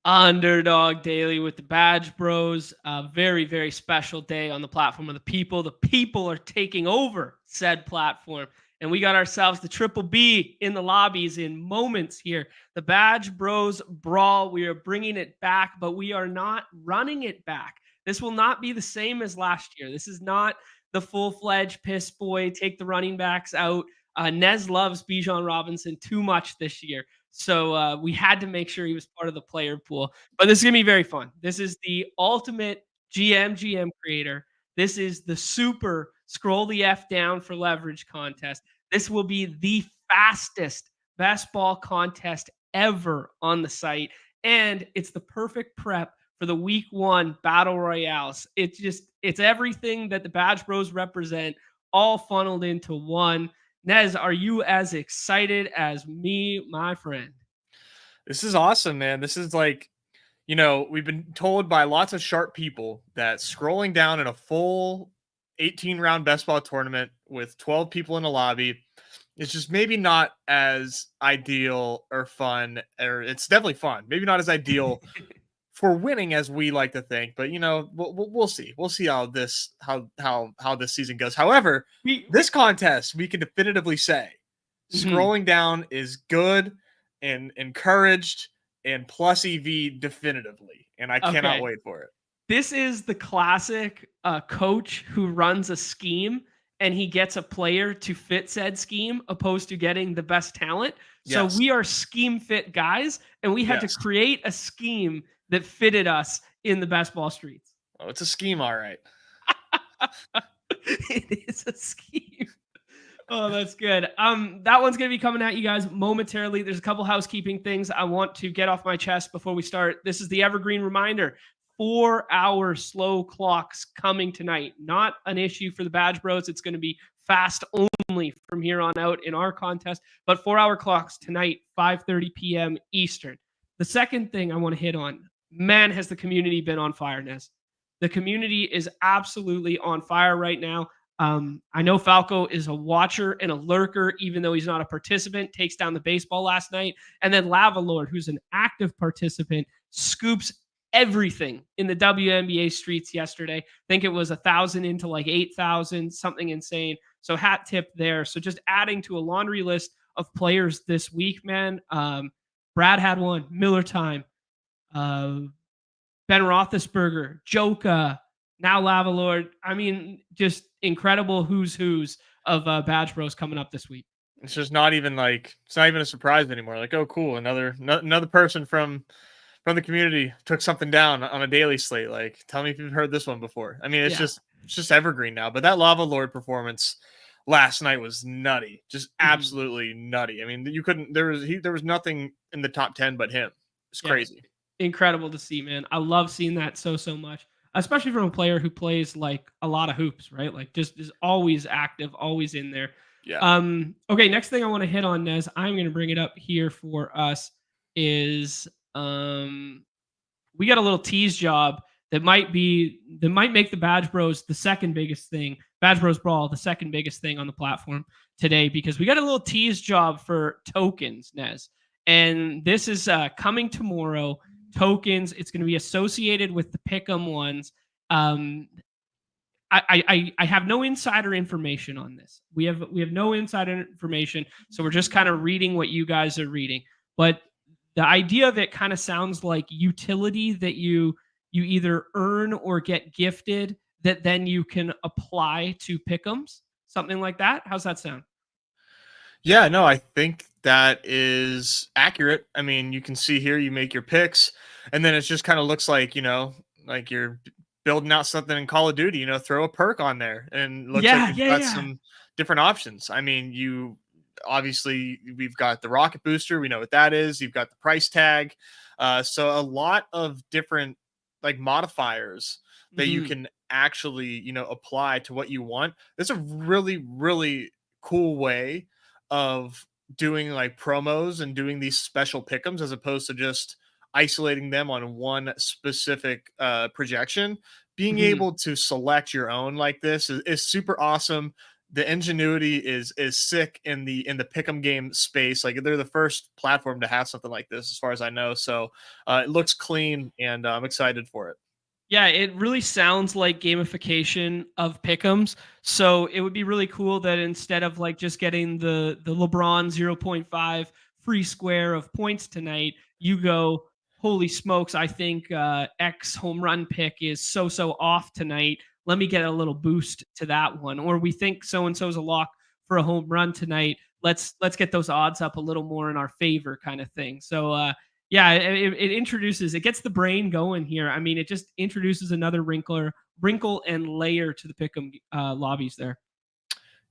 Underdog Daily with the Badge Bros. A very, very special day on the platform of the people. The people are taking over said platform. And we got ourselves the Triple B in the lobbies in moments here. The Badge Bros Brawl. We are bringing it back, but we are not running it back. This will not be the same as last year. This is not the full-fledged piss boy, take the running backs out. Nez loves Bijan Robinson too much this year. So we had to make sure he was part of the player pool. But this is going to be very fun. This is the ultimate GM creator. This is the super scroll the F down for leverage contest. This will be the fastest best ball contest ever on the site. And it's the perfect prep for the week 1 battle royales. It's everything that the Badge Bros represent, all funneled into one. Nez, are you as excited as me, my friend? This is awesome, man. This is like, we've been told by lots of sharp people that scrolling down in a full 18-round best ball tournament with 12 people in a lobby is just maybe not as ideal or fun, or it's definitely fun. Maybe not as ideal for winning as we like to think, but we'll see. We'll see how this season goes. However, this contest we can definitively say scrolling down is good and encouraged and plus EV definitively, and I cannot wait for it. This is the classic coach who runs a scheme and he gets a player to fit said scheme opposed to getting the best talent. So we are scheme fit guys, and we had to create a scheme that fitted us in the best ball streets. Oh, it's a scheme, all right. It is a scheme. Oh, that's good. That one's going to be coming at you guys momentarily. There's a couple housekeeping things I want to get off my chest before we start. This is the evergreen reminder. 4-hour slow clocks coming tonight. Not an issue for the Badge Bros. It's going to be fast only from here on out in our contest. But 4-hour clocks tonight, 5:30 p.m. Eastern. The second thing I want to hit on, man, has the community been on fire, Nez. The community is absolutely on fire right now. I know Falco is a watcher and a lurker, even though he's not a participant, takes down the baseball last night. And then Lava Lord, who's an active participant, scoops everything in the WNBA streets yesterday. I think it was 1,000 into like 8,000, something insane. So hat tip there. So just adding to a laundry list of players this week, man. Brad had one, Miller Time, Ben Roethlisberger, Joka, now Lava Lord. I mean, just incredible who's of Badge Bros coming up this week. It's just not even a surprise anymore. Like, oh, cool, another person from the community took something down on a daily slate. Like, tell me if you've heard this one before. I mean, it's just evergreen now. But that Lava Lord performance last night was nutty, just absolutely nutty. I mean, you couldn't. There was nothing in the top 10 but him. It's crazy. Incredible to see, man. I love seeing that so much, especially from a player who plays like a lot of hoops, right? Like just is always active, always in there. Yeah. Okay, next thing I want to hit on, Nez, I'm going to bring it up here for us is we got a little tease job that might make the Badge Bros the second biggest thing, Badge Bros Brawl, the second biggest thing on the platform today, because we got a little tease job for tokens, Nez. And this is coming tomorrow. Tokens. It's going to be associated with the Pick'em ones. I have no insider information on this. We have no insider information, so we're just kind of reading what you guys are reading. But the idea of it kind of sounds like utility that you either earn or get gifted that then you can apply to Pick'ems, something like that. How's that sound? Yeah, no, I think that is accurate. I mean, you can see here, you make your picks, and then it just kind of looks like, like you're building out something in Call of Duty, throw a perk on there and looks like you've got some different options. I mean, we've got the rocket booster. We know what that is. You've got the price tag. So a lot of different like modifiers that you can actually, apply to what you want. It's a really, really cool way of doing like promos and doing these special pick'ems as opposed to just isolating them on one specific projection. Being able to select your own like this is super awesome. the ingenuity is sick in the pick'em game space. Like they're the first platform to have something like this, as far as I know. So it looks clean, and I'm excited for it. Yeah, it really sounds like gamification of pick'ems. So it would be really cool that instead of like just getting the LeBron 0.5 free square of points tonight, you go, holy smokes, I think X home run pick is so off tonight. Let me get a little boost to that one. Or we think so and so's a lock for a home run tonight. Let's get those odds up a little more in our favor, kind of thing. So yeah, it gets the brain going here. I mean, it just introduces another wrinkle and layer to the pick'em lobbies there.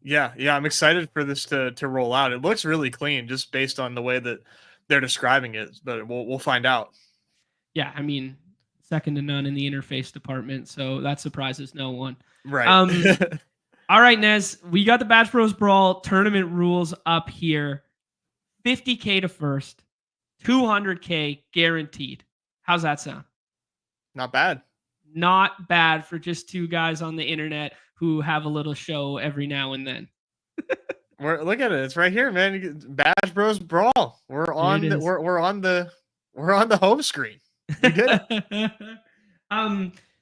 Yeah, I'm excited for this to roll out. It looks really clean just based on the way that they're describing it, but we'll find out. Yeah, I mean, second to none in the interface department, so that surprises no one. Right. All right, Nez, we got the BadgeBros Brawl tournament rules up here. 50K to first, 200K guaranteed. How's that sound? Not bad. Not bad for just two guys on the internet who have a little show every now and then. Look at it. It's right here, man. BadgeBros Brawl. We're on the home screen. We did it.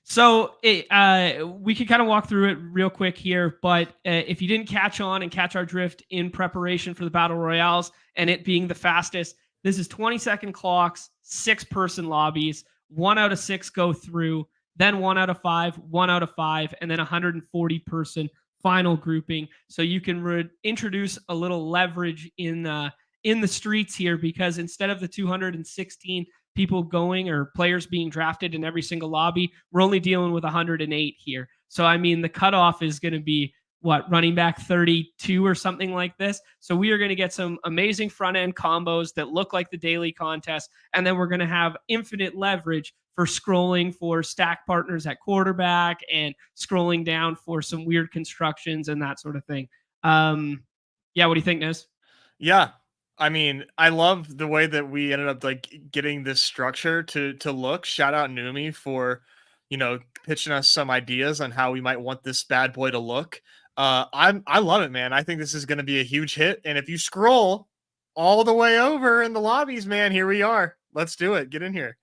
So we can kind of walk through it real quick here, but if you didn't catch on and catch our drift in preparation for the Battle Royales and it being the fastest, this is 20-second clocks, 6-person lobbies, 1 out of 6 go through, then 1 out of 5, 1 out of 5, and then 140-person final grouping. So you can introduce a little leverage in the streets here, because instead of the 216 people going or players being drafted in every single lobby, we're only dealing with 108 here. So, I mean, the cutoff is going to be running back 32 or something like this. So we are going to get some amazing front end combos that look like the daily contest. And then we're going to have infinite leverage for scrolling for stack partners at quarterback and scrolling down for some weird constructions and that sort of thing. Yeah. What do you think, Nez? Yeah. I mean, I love the way that we ended up like getting this structure to look. Shout out Neumy for, pitching us some ideas on how we might want this bad boy to look. I love it, man. I think this is going to be a huge hit. And if you scroll all the way over in the lobbies, man, here we are. Let's do it. Get in here.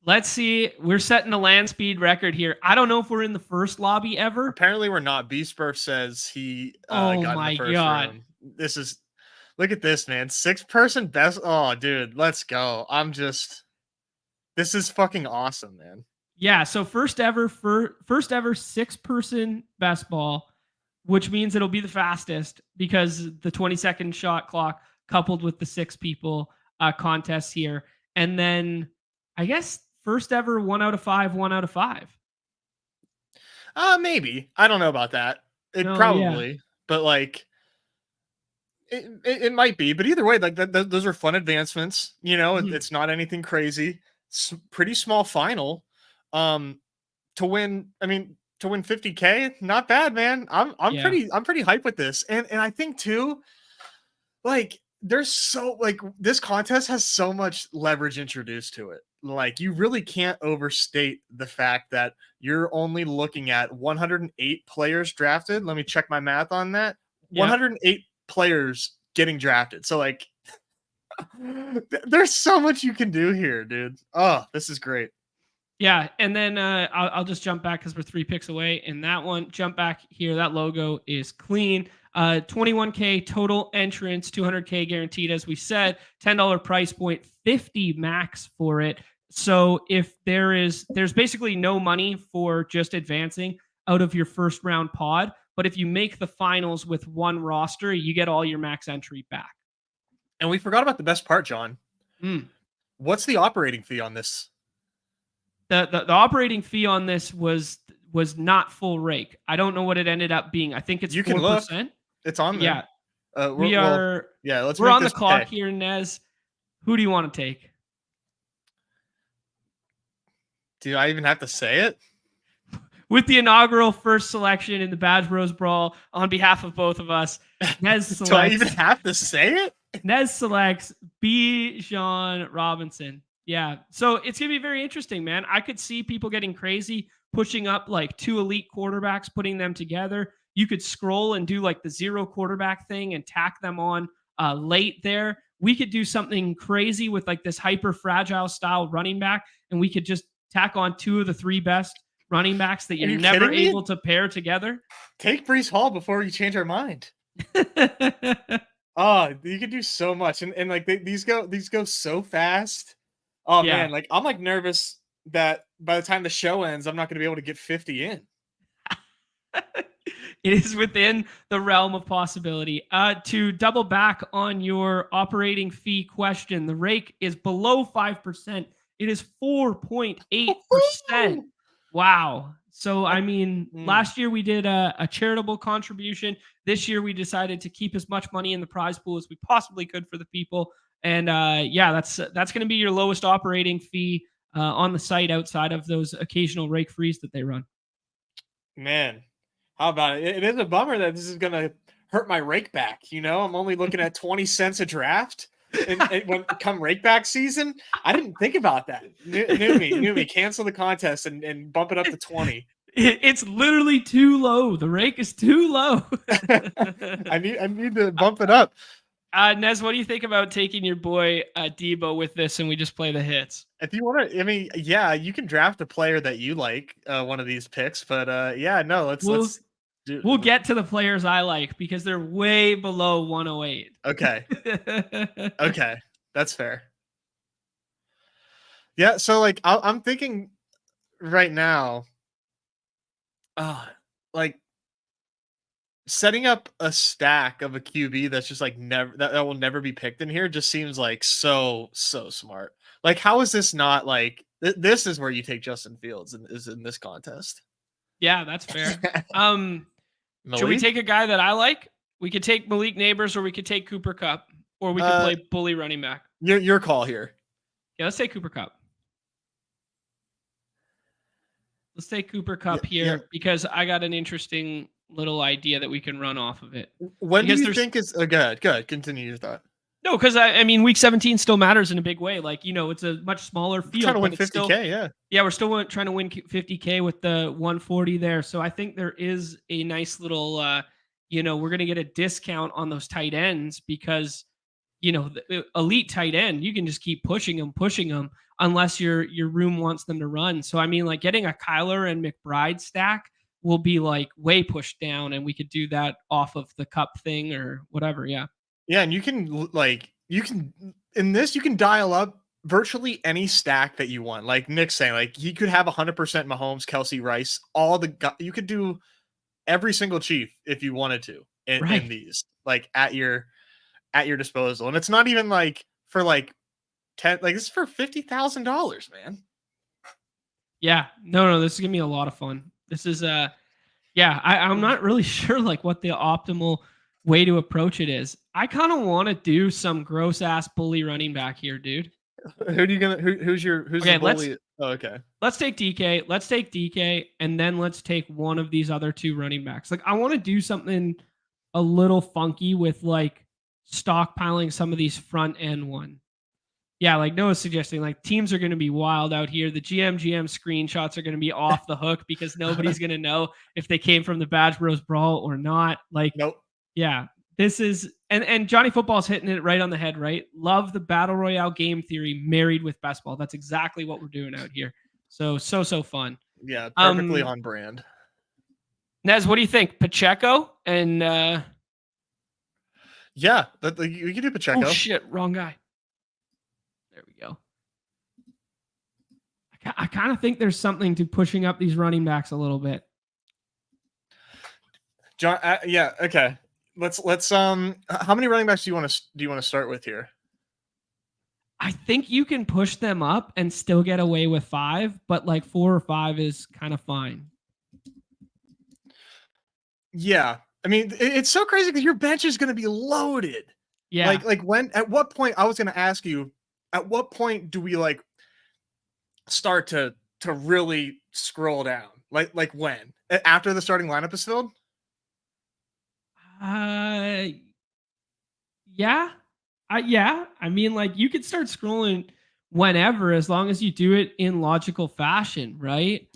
Let's see. We're setting a land speed record here. I don't know if we're in the first lobby ever. Apparently we're not. B-Spurf says he got in the first room. Look at this, man. 6-person best. Oh, dude, let's go. This is fucking awesome, man. Yeah. So first ever 6-person best ball, which means it'll be the fastest because the 20-second shot clock coupled with the 6 people contest here. And then I guess first ever 1 out of 5, 1 out of 5. Maybe. I don't know about that. Probably, but like it might be. But either way, like those are fun advancements. It's not anything crazy. It's pretty small final. To win 50K, not bad, man. I'm pretty hyped with this. And I think too, like this contest has so much leverage introduced to it. Like you really can't overstate the fact that you're only looking at 108 players drafted. Let me check my math on that. Yeah. 108 players getting drafted. So like there's so much you can do here, dude. Oh, this is great. Yeah, and then I'll just jump back because we're 3 picks away in that one. Jump back here. That logo is clean. 21K total entrance, 200K guaranteed, as we said. $10 price point, 50 max for it. So if there's basically no money for just advancing out of your first round pod, but if you make the finals with one roster, you get all your max entry back. And we forgot about the best part, John. What's the operating fee on this? The operating fee on this was not full rake. I don't know what it ended up being. I think it's 4%. You can look. It's on there. Yeah. We're on the clock here, Nez. Who do you want to take? Do I even have to say it? With the inaugural first selection in the BadgeBros Brawl, on behalf of both of us, Nez selects. Do I even have to say it? Nez selects Bijan Robinson. Yeah. So it's going to be very interesting, man. I could see people getting crazy, pushing up like 2 elite quarterbacks, putting them together. you could scroll and do like the zero quarterback thing and tack them on late there. We could do something crazy with like this hyper fragile style running back, and we could just tack on 2 of the 3 best running backs that you're never able to pair together. Take Breece Hall before you change our mind. Oh, you could do so much, and like these go so fast. Oh man, like I'm like nervous that by the time the show ends, I'm not going to be able to get 50 in. It is within the realm of possibility. To double back on your operating fee question, the rake is below 5%. It is 4.8%. Wow. So, I mean, last year we did a charitable contribution. This year we decided to keep as much money in the prize pool as we possibly could for the people. And yeah, that's going to be your lowest operating fee on the site outside of those occasional rake frees that they run. Man, how about it? It is a bummer that this is going to hurt my rake back. You know, I'm only looking at 20 cents a draft. And when come rake back season, I didn't think about that. Neumy, cancel the contest and bump it up to 20. It's literally too low. The rake is too low. I need to bump it up. Nez, what do you think about taking your boy Debo with this and we just play the hits? If you want to, I mean, yeah, you can draft a player that you like, one of these picks, but yeah, no, let's do. We'll get to the players I like because they're way below 108. Okay. Okay, that's fair. Yeah, so like I'm thinking right now, like setting up a stack of a QB that's just like never that will never be picked in here just seems like so smart. Like, how is this not like this is where you take Justin Fields is in this contest? Yeah, that's fair. Should we take a guy that I like? We could take Malik Neighbors, or we could take Cooper Kupp, or we could play bully running back. Your call here. Yeah, let's take Cooper Kupp. Let's take Cooper Kupp here because I got an interesting little idea that we can run off of it. When do you think is good? Continue your thought. No, because I mean, week 17 still matters in a big way. Like, you know, it's a much smaller field. Trying to win 50K, yeah, we're still trying to win 50K with the 140 there. So I think there is a nice little, you know, we're going to get a discount on those tight ends because, you know, the elite tight end, you can just keep pushing them unless your room wants them to run. So, I mean, like getting a Kyler and McBride stack will be like way pushed down, and we could do that off of the Cup thing or whatever. Yeah. Yeah, and you can in this you can dial up virtually any stack that you want. Like Nick's saying, like he could have 100% Mahomes, Kelsey, Rice, you could do every single chief if you wanted to in these, like at your disposal. And it's not even like for like 10, like this is for $50,000, man. Yeah, no, this is gonna be a lot of fun. This is I'm not really sure like what the optimal way to approach it is. I kind of want to do some gross ass bully running back here, dude. Who's the bully? Let's take DK. And then let's take one of these other 2 running backs. Like I want to do something a little funky with like stockpiling some of these front end one. Yeah, like Noah's suggesting, like teams are going to be wild out here. The GM screenshots are going to be off the hook because nobody's going to know if they came from the BadgeBros Brawl or not. Like, nope. Yeah, this is and Johnny Football's hitting it right on the head, right? Love the Battle Royale game theory married with best ball. That's exactly what we're doing out here. So fun. Yeah, perfectly on brand. Nez, what do you think? Pacheco and yeah, we can do Pacheco. Oh shit, wrong guy. There we go. I kind of think there's something to pushing up these running backs a little bit. John, yeah, okay. Let's how many running backs do you want to start with here? I think you can push them up and still get away with 5, but like 4 or 5 is kind of fine. Yeah. I mean, it's so crazy because your bench is going to be loaded. Yeah. Like at what point, I was going to ask you, at what point do we like start to really scroll down? Like when? After the starting lineup is filled? Yeah. I mean, like you could start scrolling whenever, as long as you do it in logical fashion, right?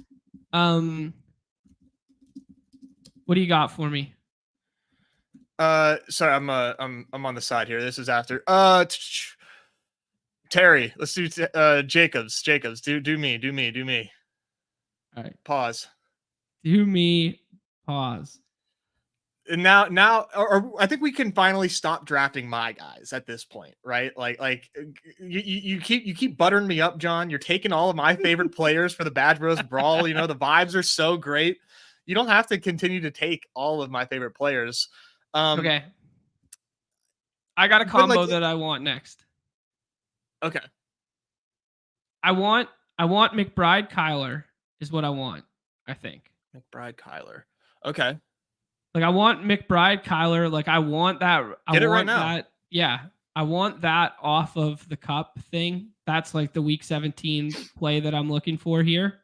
What do you got for me? Sorry, I'm on the side here. This is after. Terry, let's do Jacobs. Do me. All right. Pause. Do me. Pause. And now, or I think we can finally stop drafting my guys at this point, right? Like you keep buttering me up, John. You're taking all of my favorite players for the BadgeBros Brawl. You know, the vibes are so great. You don't have to continue to take all of my favorite players. Okay. I got a combo that I want next. Okay. I want McBride Kyler is what I want, I think. McBride Kyler. Okay. Like I want McBride Kyler. Like I want that. Get it right now. Yeah. I want that off of the cup thing. That's like the week 17 play that I'm looking for here.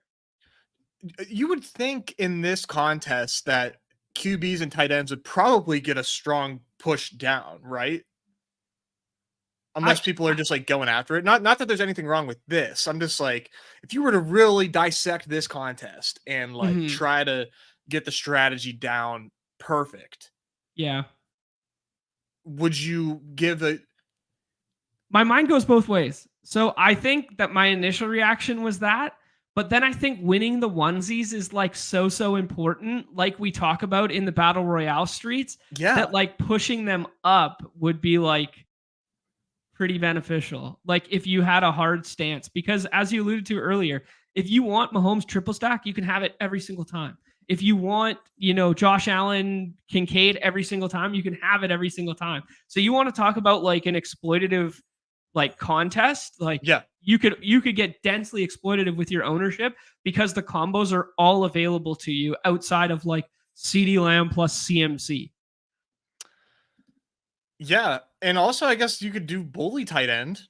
You would think in this contest that QBs and tight ends would probably get a strong push down, right? Unless people are just like going after it. Not that there's anything wrong with this. I'm just like, if you were to really dissect this contest and like try to get the strategy down perfect. Yeah. Would you give it? My mind goes both ways. So I think that my initial reaction was that, but then I think winning the onesies is like so important. Like we talk about in the Battle Royale streets. Yeah. That like pushing them up would be like pretty beneficial. Like if you had a hard stance, because as you alluded to earlier, if you want Mahomes triple stack, you can have it every single time. If you want, Josh Allen, Kincaid every single time, you can have it every single time. So you want to talk about like an exploitative like contest, like yeah, you could get densely exploitative with your ownership because the combos are all available to you outside of like CeeDee Lamb plus CMC. Yeah, and also I guess you could do bully tight end.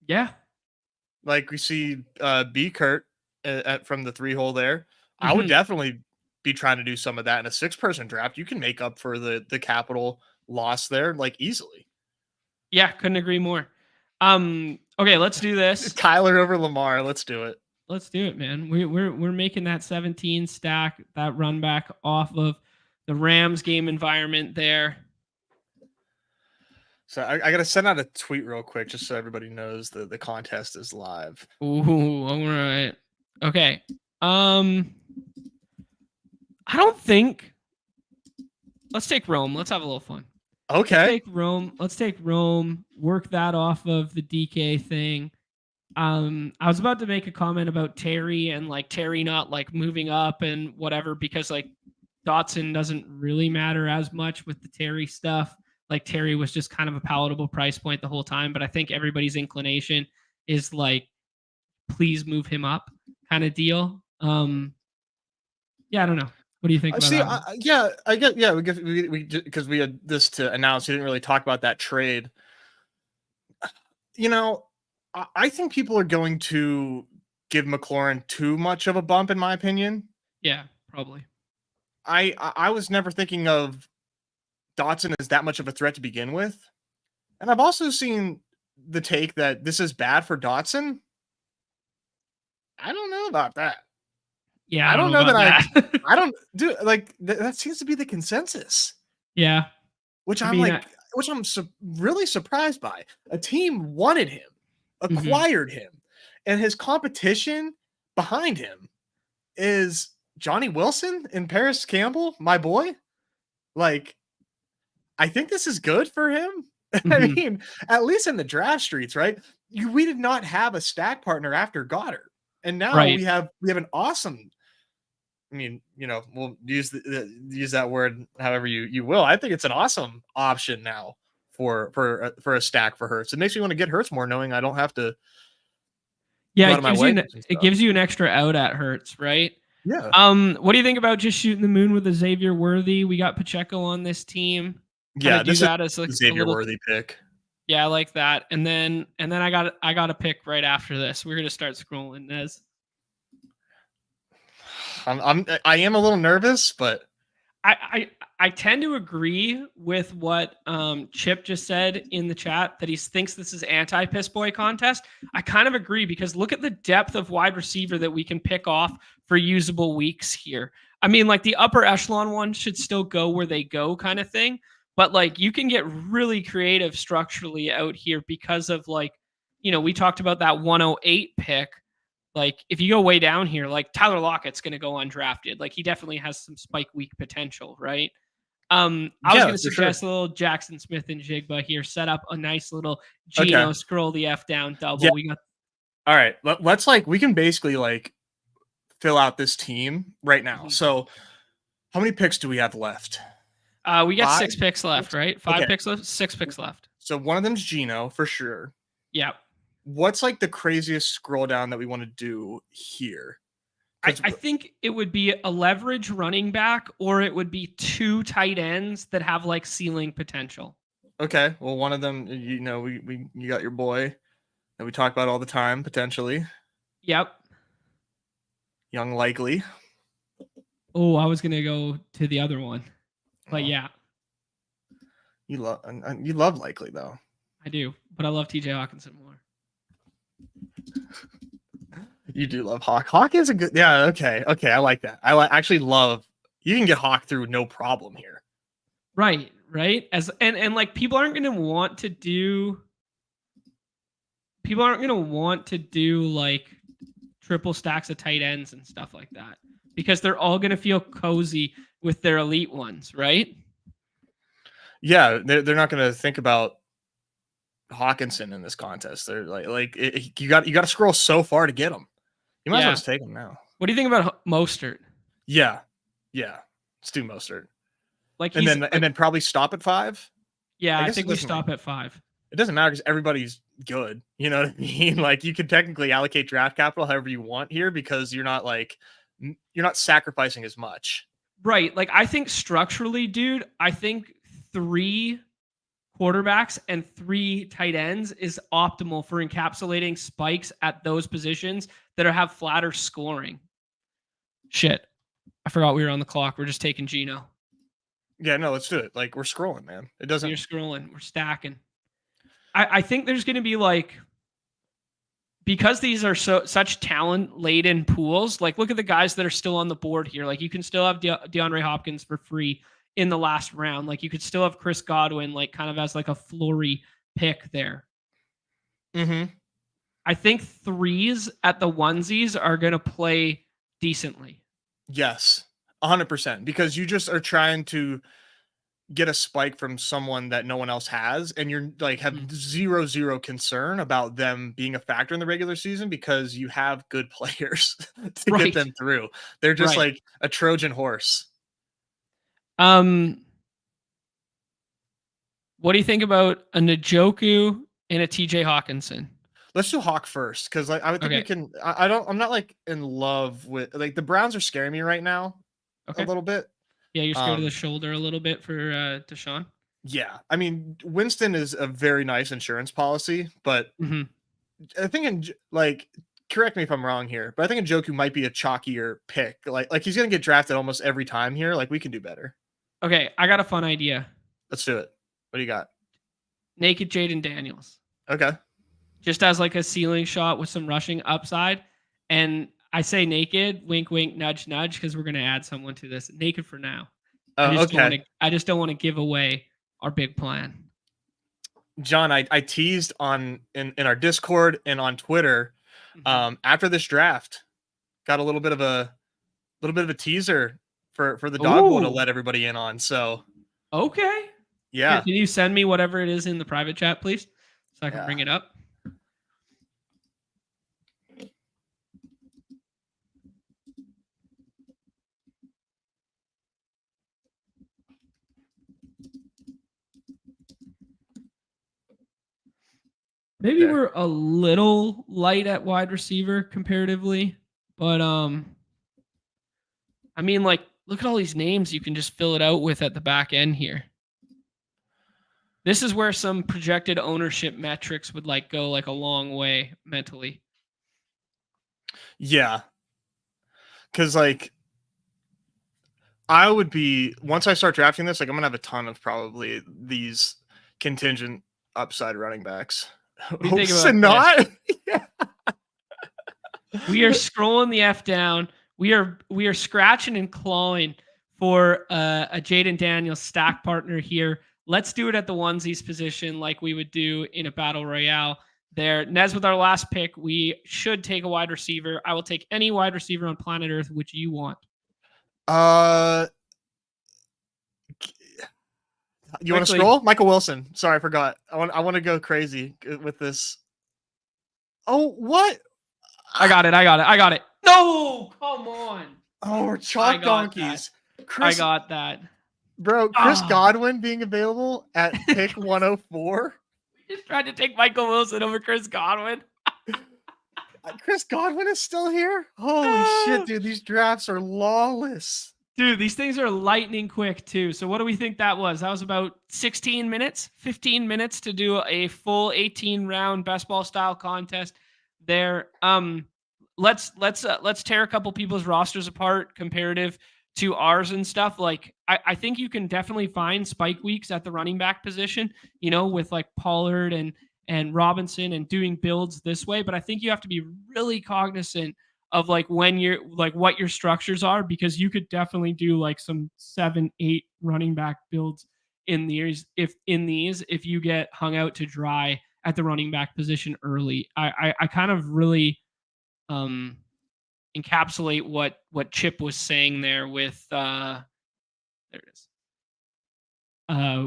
Yeah. Like we see B Kurt from the 3-hole there. I would definitely be trying to do some of that in a 6-person draft. You can make up for the capital loss there like easily. Yeah, couldn't agree more. Okay, let's do this. Kyler over Lamar. Let's do it. Let's do it, man. We're making that 17 stack, that run back off of the Rams game environment there. So I got to send out a tweet real quick just so everybody knows the contest is live. Ooh, all right. Okay. I don't think. Let's take Rome. Let's have a little fun. Okay. Let's take Rome. Work that off of the DK thing. I was about to make a comment about Terry and like Terry not like moving up and whatever because like Dotson doesn't really matter as much with the Terry stuff. Like Terry was just kind of a palatable price point the whole time, but I think everybody's inclination is like, please move him up kind of deal. Yeah, I don't know. What do you think about that? I get. Yeah, we because we had this to announce. We didn't really talk about that trade. I think people are going to give McLaurin too much of a bump, in my opinion. Yeah, probably. I was never thinking of Dotson as that much of a threat to begin with, and I've also seen the take that this is bad for Dotson. I don't know about that. Yeah, I don't know that. I don't do like that seems to be the consensus. Yeah, which I'm really surprised by. A team wanted him, acquired him, and his competition behind him is Johnny Wilson and Paris Campbell, my boy. Like, I think this is good for him. I mean, at least in the draft streets, right? We did not have a stack partner after Goddard, and now we have an awesome. I mean, we'll use that word however you will. I think it's an awesome option now for a stack for Hurts. It makes me want to get Hurts more, knowing I don't have to. Yeah, it gives you an extra out at Hurts, right? Yeah. What do you think about just shooting the moon with a Xavier Worthy? We got Pacheco on this team. Yeah, this is like Xavier Worthy pick. Yeah, I like that. And then I got a pick right after this. We're gonna start scrolling, Nez. I am a little nervous, but I tend to agree with what Chip just said in the chat that he thinks this is anti-piss boy contest. I kind of agree because look at the depth of wide receiver that we can pick off for usable weeks here. I mean, like the upper echelon ones should still go where they go kind of thing. But like you can get really creative structurally out here because of like, we talked about that 108 pick. Like if you go way down here, like Tyler Lockett's going to go undrafted. Like he definitely has some spike week potential, right? I was going to suggest a little Jackson Smith and Jigba here. Set up a nice little Geno scroll the F down double. Yeah. We got. All right, let's we can basically fill out this team right now. So how many picks do we have left? We got 6 picks left, right? 5 picks left, 6 picks left. So one of them's Geno for sure. Yeah. What's the craziest scroll down that we want to do here? I think it would be a leverage running back, or it would be 2 tight ends that have ceiling potential. Okay. Well, one of them, you got your boy that we talk about all the time, potentially. Yep. Young Likely. Oh, I was gonna go to the other one, but yeah. You love Likely though. I do, but I love TJ Hawkinson more. You do love Hawk. Hawk is a good. Yeah. Okay. I like that. Actually love. You can get Hawk through no problem here. Right. And people aren't gonna want to do. People aren't gonna want to do triple stacks of tight ends and stuff like that because they're all gonna feel cozy with their elite ones, right? Yeah, they're not gonna think about Hawkinson in this contest. They're you got to scroll so far to get him. You might as well just take him now. What do you think about Mostert? Yeah. Let's do Mostert. And then probably stop at 5. Yeah, I think we stop at 5. It doesn't matter because everybody's good. You know what I mean? You could technically allocate draft capital however you want here because you're not sacrificing as much. Right. I think structurally, dude, I think 3 quarterbacks and 3 tight ends is optimal for encapsulating spikes at those positions that have flatter scoring. Shit. I forgot we were on the clock. We're just taking Geno. Yeah, no, let's do it. We're scrolling, man. It doesn't. You're scrolling. We're stacking. I think there's going to be because these are such talent laden pools. Look at the guys that are still on the board here. You can still have DeAndre Hopkins for free in the last round. You could still have Chris Godwin, kind of as a flurry pick there. Mm-hmm. I think 3s at the onesies are going to play decently. Yes, 100%. Because you just are trying to get a spike from someone that no one else has, and you're have zero concern about them being a factor in the regular season because you have good players to get them through. They're just a Trojan horse. What do you think about a Njoku and a TJ Hawkinson? Let's do Hawk first because I would think we can. I'm not in love with the Browns are scaring me right now a little bit. Yeah, you're scared of the shoulder a little bit for Deshaun. Yeah, I mean Winston is a very nice insurance policy, but I think correct me if I'm wrong here, but I think Njoku might be a chalkier pick. He's gonna get drafted almost every time here. We can do better. Okay, I got a fun idea. Let's do it. What do you got? Naked Jaden Daniels. Okay. Just as a ceiling shot with some rushing upside. And I say naked, wink, wink, nudge, nudge, because we're going to add someone to this. Naked for now. I just don't want to give away our big plan. John, I teased in our Discord and on Twitter after this draft. Got a little bit of a teaser for the Dawg Bowl to let everybody in on. So okay. Yeah. Can you send me whatever it is in the private chat, please? So I can bring it up. Maybe we're a little light at wide receiver comparatively, but I mean, look at all these names you can just fill it out with at the back end here. This is where some projected ownership metrics would go a long way mentally. Yeah. Cause I would be, once I start drafting this, I'm going to have a ton of probably these contingent upside running backs. What do you think about yeah. We are scrolling the F down. we are scratching and clawing for a Jaden Daniels stack partner here. Let's do it at the onesies position like we would do in a battle royale. There, Nez, with our last pick, we should take a wide receiver. I will take any wide receiver on planet Earth which you want. You want to scroll? Michael Wilson. Sorry, I forgot. I want to go crazy with this. Oh, what? I got it. No, come on. Oh, we're chalk donkeys. I got that. Bro, Chris Godwin being available at pick 104. We just tried to take Michael Wilson over Chris Godwin. Chris Godwin is still here? Holy shit, dude. These drafts are lawless. Dude, these things are lightning quick too. So what do we think that was? That was about 16 minutes, 15 minutes to do a full 18 round best ball style contest there. Let's tear a couple people's rosters apart comparative to ours and stuff. Like I think you can definitely find spike weeks at the running back position, you know, with like Pollard and Robinson and doing builds this way. But I think you have to be really cognizant of like when you're like what your structures are, because you could definitely do like some 7-8 running back builds in these if you get hung out to dry at the running back position early. I kind of really encapsulate what Chip was saying there with there it is.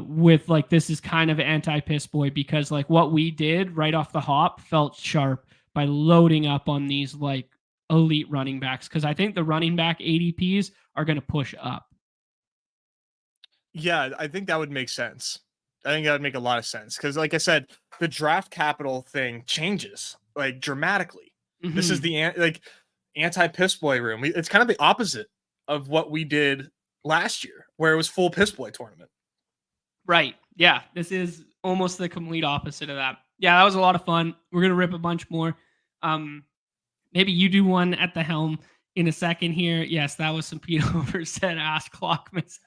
With like, this is kind of anti-piss boy, because like what we did right off the hop felt sharp by loading up on these like elite running backs, because I think the running back ADPs are going to push up. Yeah, I think that would make sense. I think that would make a lot of sense, because like I said, the draft capital thing changes like dramatically. Mm-hmm. This is the like anti-piss boy room. It's kind of the opposite of what we did last year, where it was full piss boy tournament. Right. Yeah. This is almost the complete opposite of that. Yeah, that was a lot of fun. We're going to rip a bunch more. Maybe you do one at the helm in a second here. Yes, that was some Pete over said ass clock miss.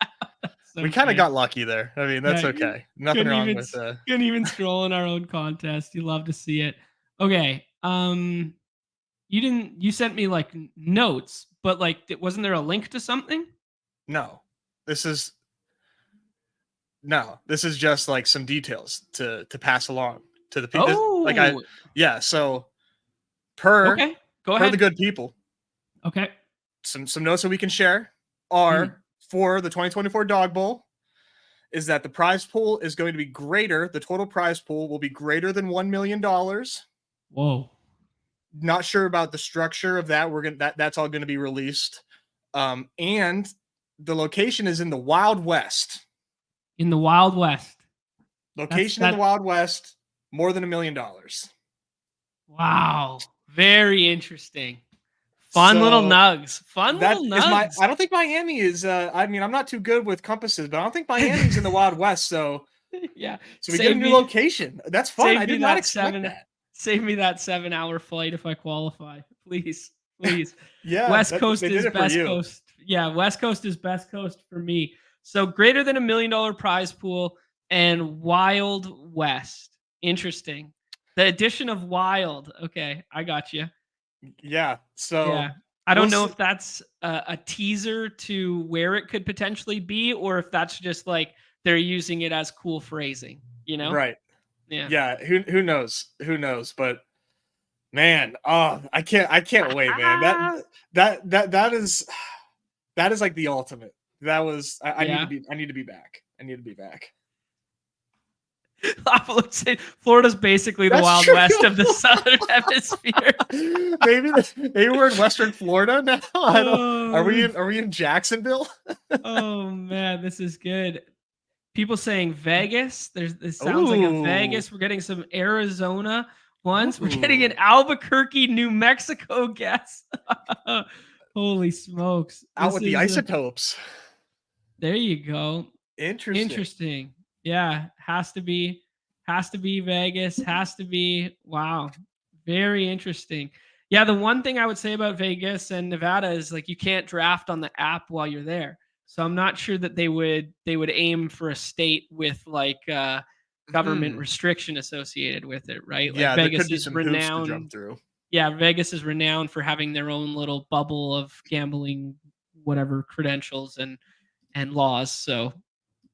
So we kind of got lucky there. I mean, that's okay. Nothing wrong with that. Couldn't even scroll in our own contest. You love to see it. Okay. You sent me like notes, but like, wasn't there a link to something? No, this is just like some details to pass along to the people. So per the good people. Okay. Some notes that we can share are for the 2024 Dawg Bowl is that the prize pool is going to be greater. The total prize pool will be greater than $1 million. Whoa. Not sure about the structure of that. That's all going to be released. And the location is in the Wild West. In the Wild West. Location in the Wild West, more than $1 million. Wow. Very interesting. Fun little nugs. I don't think Miami is I'm not too good with compasses, but I don't think Miami's in the Wild West. So yeah. So we get a new location. That's fun. I did not expect that. Save me that 7-hour flight if I qualify. Please. Yeah. West Coast is best coast. Yeah, West Coast is best coast for me. So greater than $1 million prize pool and Wild West. Interesting. The addition of Wild. Okay, I got you. Yeah. So yeah. I don't know if that's a teaser to where it could potentially be, or if that's just like they're using it as cool phrasing, you know? Right. Yeah. Yeah. Who knows? But man, I can't wait, man. That is like the ultimate. That was I need to be back. Florida's basically the Wild West of the Southern Hemisphere. maybe we're in Western Florida now. Are we in Jacksonville? Oh man, this is good. People saying Vegas. This sounds like a Vegas. We're getting some Arizona ones. We're getting an Albuquerque, New Mexico guess. Holy smokes! Out with the isotopes. There you go. Interesting. Yeah, has to be Vegas, has to be. Wow. Very interesting. Yeah, the one thing I would say about Vegas and Nevada is like you can't draft on the app while you're there. So I'm not sure that they would aim for a state with like government restriction associated with it, right? Like yeah, Vegas there could be is some renowned. hoops to jump through. Yeah, Vegas is renowned for having their own little bubble of gambling, whatever credentials and laws. So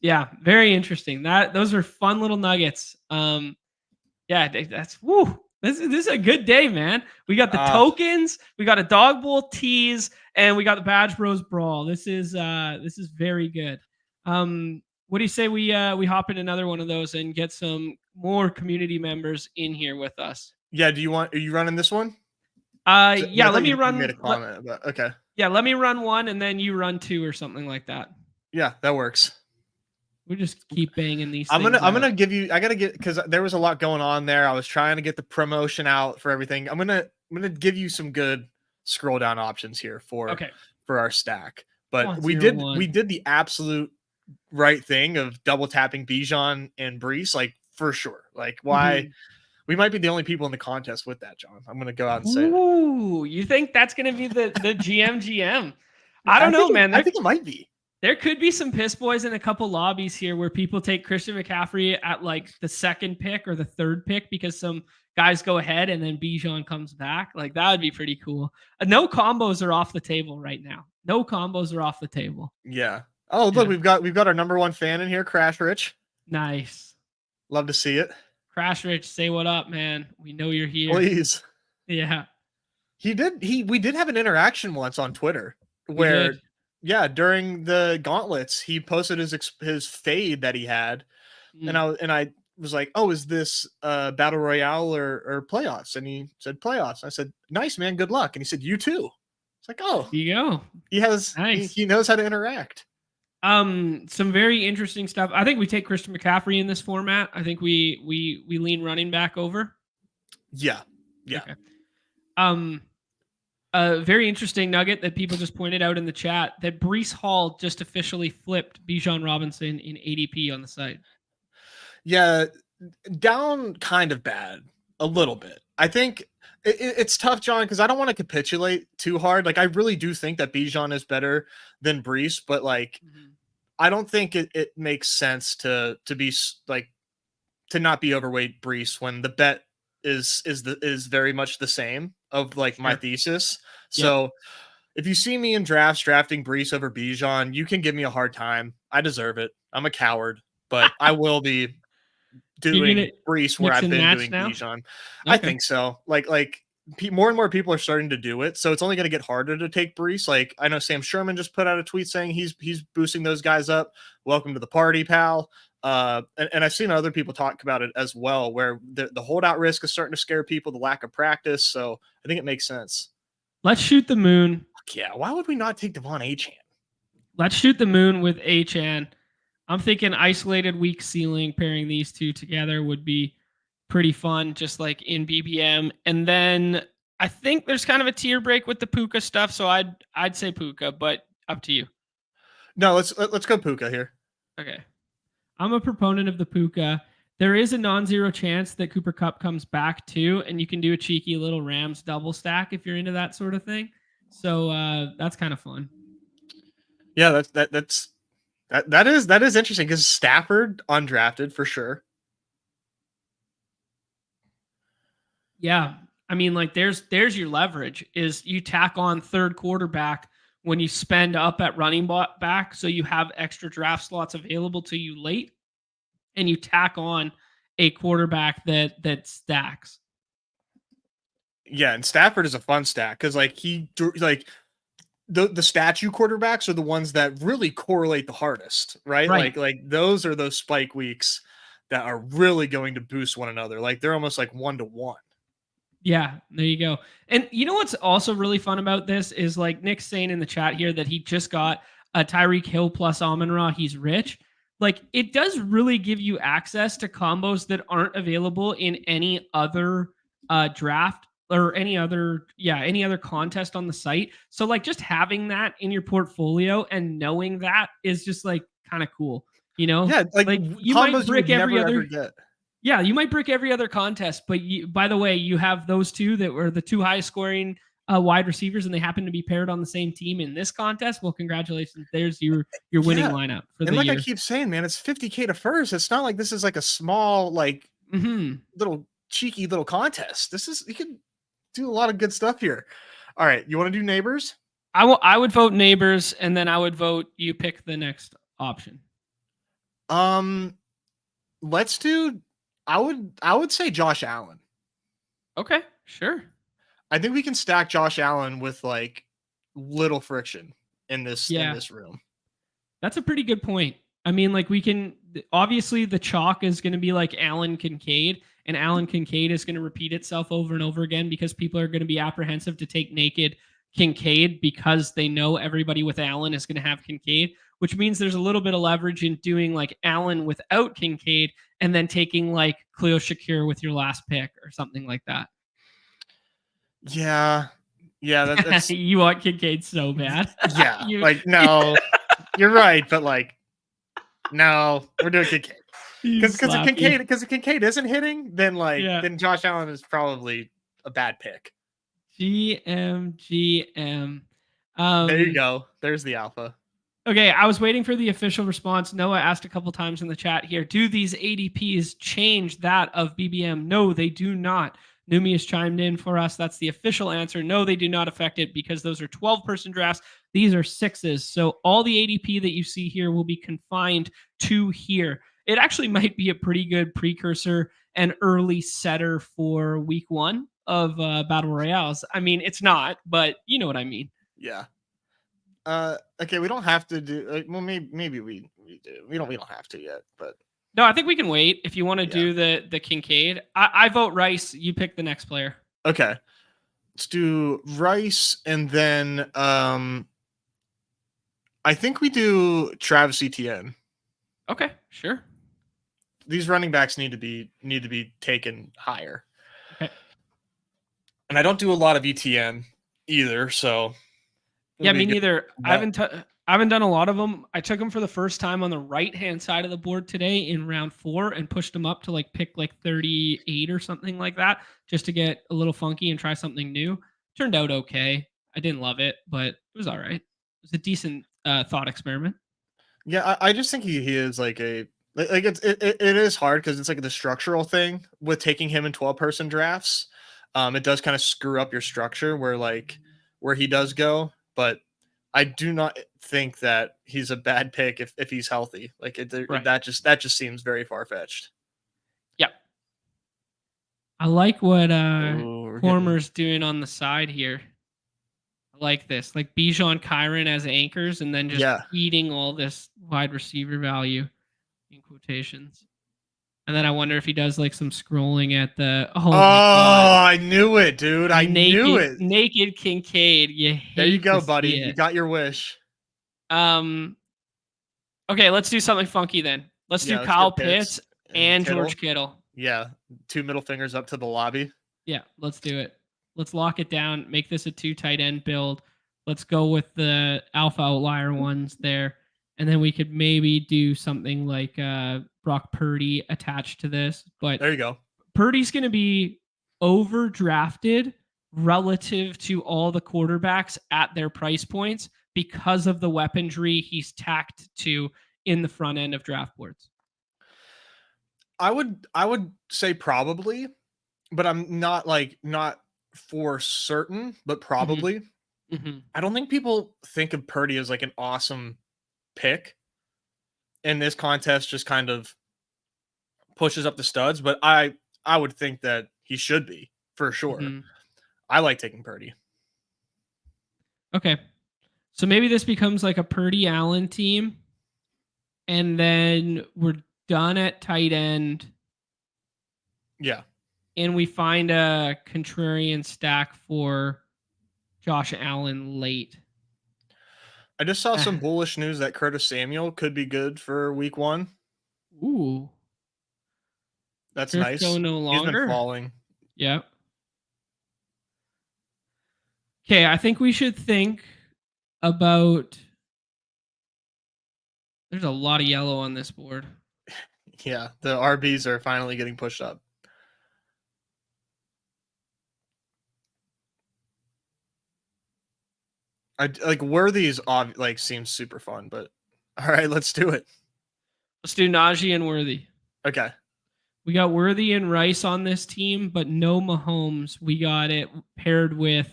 yeah, very interesting. Those are fun little nuggets. Yeah, that's woo. This is a good day, man. We got the tokens, we got a Dawg Bowl tease, and we got the BadgeBros Brawl. This is very good. What do you say we hop in another one of those and get some more community members in here with us? Yeah, are you running this one? Yeah, let me run. You made a comment, but okay. Yeah, let me run one and then you run two or something like that. Yeah, that works. We just keep banging these. I'm gonna give you. I gotta get, because there was a lot going on there. I was trying to get the promotion out for everything. I'm gonna give you some good scroll down options here for our stack. But we did the absolute right thing of double tapping Bijan and Brees, like for sure. Like why we might be the only people in the contest with that, John. I'm gonna go out and say. Ooh, you think that's gonna be the GM? I don't know, man. I think it might be. There could be some piss boys in a couple lobbies here where people take Christian McCaffrey at like the second pick or the third pick because some guys go ahead and then Bijan comes back. Like that would be pretty cool. No combos are off the table right now. No combos are off the table. Yeah. Oh, look, we've got our number one fan in here, Crash Rich. Nice. Love to see it. Crash Rich, say what up, man. We know you're here. Please. Yeah. We did have an interaction once on Twitter where during the gauntlets, he posted his fade that he had, and I was like, "Oh, is this Battle Royale or playoffs?" And he said playoffs. I said, "Nice, man. Good luck." And he said, "You too." It's like, "Oh, there you go." He has he knows how to interact. Some very interesting stuff. I think we take Christian McCaffrey in this format. I think we lean running back over. Yeah. Okay. A very interesting nugget that people just pointed out in the chat that Breece Hall just officially flipped Bijan Robinson in ADP on the site. Yeah, down kind of bad, a little bit. I think it's tough, John, because I don't want to capitulate too hard. Like, I really do think that Bijan is better than Breece, but like, I don't think it makes sense to be like to not be overweight Breece when the bet is very much the same of like my thesis. So if you see me in drafts drafting Breece over Bijan, you can give me a hard time. I deserve it. I'm a coward, but I will be doing Breece where I've been doing Bijan. Okay. I think so. Like more and more people are starting to do it, so it's only going to get harder to take Breece. Like I know Sam Sherman just put out a tweet saying he's boosting those guys up. Welcome to the party, pal. And I've seen other people talk about it as well, where the holdout risk is starting to scare people, the lack of practice. So I think it makes sense. Let's shoot the moon. Yeah, why would we not take Devon Achane? Let's shoot the moon with Achane. I'm thinking isolated weak ceiling pairing these two together would be pretty fun, just like in BBM. And then I think there's kind of a tier break with the Puka stuff, so I'd say Puka, but up to you. No, let's go Puka here. Okay. I'm a proponent of the Puka. There is a non-zero chance that Cooper Kupp comes back too, and you can do a cheeky little Rams double stack if you're into that sort of thing. So that's kind of fun. Yeah, that is interesting because Stafford undrafted for sure. Yeah, I mean, like there's your leverage is you tack on third quarterback when you spend up at running back, so you have extra draft slots available to you late, and you tack on a quarterback that stacks. Yeah, and Stafford is a fun stack because like the statue quarterbacks are the ones that really correlate the hardest, right? Like those are those spike weeks that are really going to boost one another. Like they're almost like 1-to-1. Yeah, there you go. And you know what's also really fun about this is like Nick's saying in the chat here that he just got a Tyreek Hill plus Amon-Ra. He's rich. Like it does really give you access to combos that aren't available in any other draft or any other contest on the site. So like just having that in your portfolio and knowing that is just like kind of cool, you know? Yeah, like you might brick every other. Yeah, you might brick every other contest, but by the way, you have those two that were the two highest scoring wide receivers, and they happen to be paired on the same team in this contest. Well, congratulations! There's your winning lineup for the year. I keep saying, man, it's $50K to first. It's not like this is like a small little cheeky little contest. This is do a lot of good stuff here. All right, you want to do neighbors? I would vote neighbors, and then I would vote you pick the next option. Let's do. I would say Josh Allen. Okay, sure. I think we can stack Josh Allen with like little friction in this room. That's a pretty good point. I mean, like we can obviously the chalk is going to be like Alan Kincaid, and Alan Kincaid is going to repeat itself over and over again because people are going to be apprehensive to take naked Kincaid because they know everybody with Allen is going to have Kincaid, which means there's a little bit of leverage in doing like Allen without Kincaid and then taking like Cleo Shakir with your last pick or something like that. Yeah. That's you want Kincaid so bad. Yeah. Like, no, you're right. But like, no, we're doing Kincaid. Because if Kincaid isn't hitting, then then Josh Allen is probably a bad pick. GM. There you go. There's the alpha. Okay, I was waiting for the official response. Noah asked a couple times in the chat here, do these ADPs change that of BBM? No, they do not. Neumy has chimed in for us. That's the official answer. No, they do not affect it because those are 12-person drafts. These are 6s. So all the ADP that you see here will be confined to here. It actually might be a pretty good precursor and early setter for week 1 of Battle Royales. I mean, it's not, but you know what I mean. Yeah. Okay, we don't have to do. Well, maybe we do. We don't have to yet, but no, I think we can wait if you want to do the Kincaid. I vote Rice. You pick the next player. Okay, let's do Rice, and then I think we do Travis Etienne. Okay, sure. These running backs need to be taken higher. Okay. And I don't do a lot of Etienne either, so yeah, me neither. I haven't done a lot of them. I took them for the first time on the right-hand side of the board today in round 4 and pushed them up to like pick like 38 or something like that just to get a little funky and try something new. Turned out okay. I didn't love it, but it was all right. It was a decent thought experiment. Yeah, I just think he is like it is hard because it's like the structural thing with taking him in 12-person drafts. It does kind of screw up your structure where he does go, but I do not think that he's a bad pick if he's healthy. Like right. that just seems very far-fetched. Yep. I like what Cormer's doing on the side here. I like this. Like Bijan Kyron as anchors and then just eating all this wide receiver value in quotations. And then I wonder if he does like some scrolling at the I knew it, dude. I knew it. Naked Kincaid. There you go, buddy. You got your wish. Okay, let's do something funky then. Let's do Kyle Pitts and George Kittle. Yeah, 2 middle fingers up to the lobby. Yeah, let's do it. Let's lock it down. Make this a 2 tight end build. Let's go with the alpha outlier ones there. And then we could maybe do something like Brock Purdy attached to this. But there you go. Purdy's going to be overdrafted relative to all the quarterbacks at their price points because of the weaponry he's tacked to in the front end of draft boards. I would say probably, but I'm not for certain, but probably. Mm-hmm. I don't think people think of Purdy as like an awesome pick in this contest, just kind of pushes up the studs, but I would think that he should be for sure. Mm-hmm. I like taking Purdy. Okay. So maybe this becomes like a Purdy Allen team, and then we're done at tight end. Yeah. And we find a contrarian stack for Josh Allen late. I just saw some bullish news that Curtis Samuel could be good for week 1. Ooh. That's nice. No longer. He's been falling. Yeah. Okay, I think we should think about... There's a lot of yellow on this board. Yeah, the RBs are finally getting pushed up. Worthy's seems super fun, but all right, let's do it. Let's do Najee and Worthy. Okay. We got Worthy and Rice on this team, but no Mahomes. We got it paired with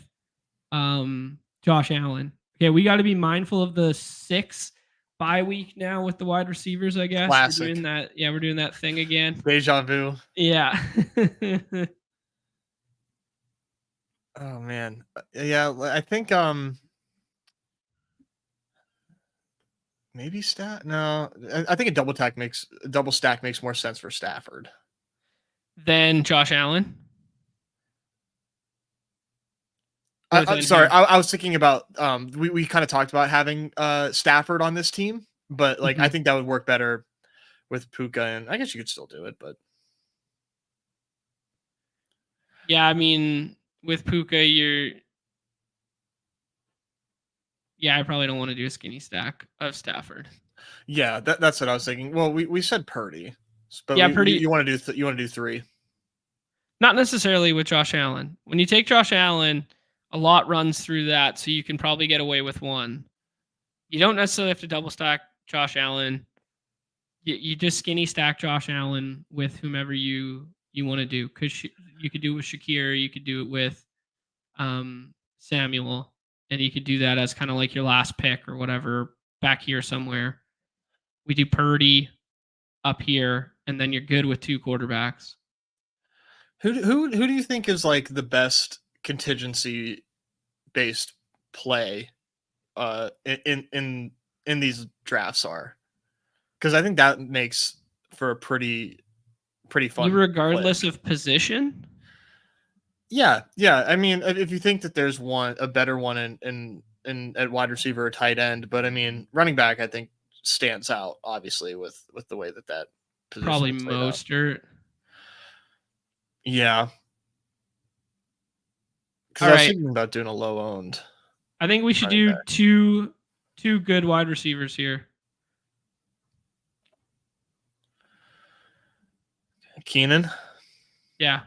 Josh Allen. Okay, we got to be mindful of the 6 bye week now with the wide receivers, I guess. Classic. We're doing that. Yeah, we're doing that thing again. Deja vu. Yeah. Oh man. Yeah, I think maybe stat. No, I think a double stack makes more sense for Stafford. Then Josh Allen. Sorry, I was thinking about we kind of talked about having Stafford on this team, but like I think that would work better with Puka, and I guess you could still do it, but yeah, I mean with Puka, I probably don't want to do a skinny stack of Stafford. Yeah, that's what I was thinking. Well, we said Purdy, but yeah, Purdy. You want to do 3? Not necessarily with Josh Allen. When you take Josh Allen, a lot runs through that, so you can probably get away with 1. You don't necessarily have to double stack Josh Allen. You just skinny stack Josh Allen with whomever you want to do, because you could do it with Shakir, you could do it with Samuel, and you could do that as kind of like your last pick or whatever back here somewhere. We do Purdy up here, and then you're good with 2 quarterbacks. Who do you think is like the best contingency based play in these drafts are? Because I think that makes for a pretty fun regardless play. of position. Yeah. I mean, if you think that there's a better one in at wide receiver or tight end, but I mean, running back I think stands out obviously with the way that position probably Mostert. Yeah. Because I was thinking about doing a low owned. I think we should do back. two good wide receivers here. Keenan. Yeah.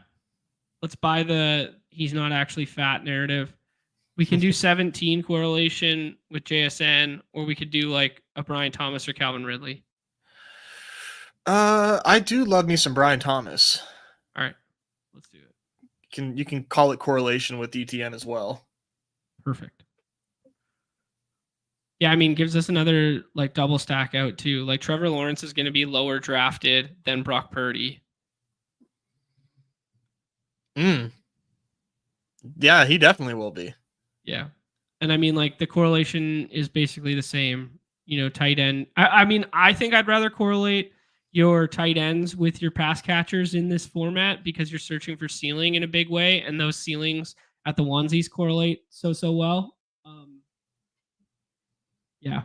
Let's buy the he's not actually fat narrative. We can do 17 correlation with JSN, or we could do like a Brian Thomas or Calvin Ridley. I do love me some Brian Thomas. All right. Let's do it. You can call it correlation with ETN as well. Perfect. Yeah, I mean, gives us another like double stack out too. Like Trevor Lawrence is going to be lower drafted than Brock Purdy. Yeah, he definitely will be. Yeah. And I mean, like the correlation is basically the same, tight end. I mean, I think I'd rather correlate your tight ends with your pass catchers in this format because you're searching for ceiling in a big way. And those ceilings at the onesies correlate so well. Yeah.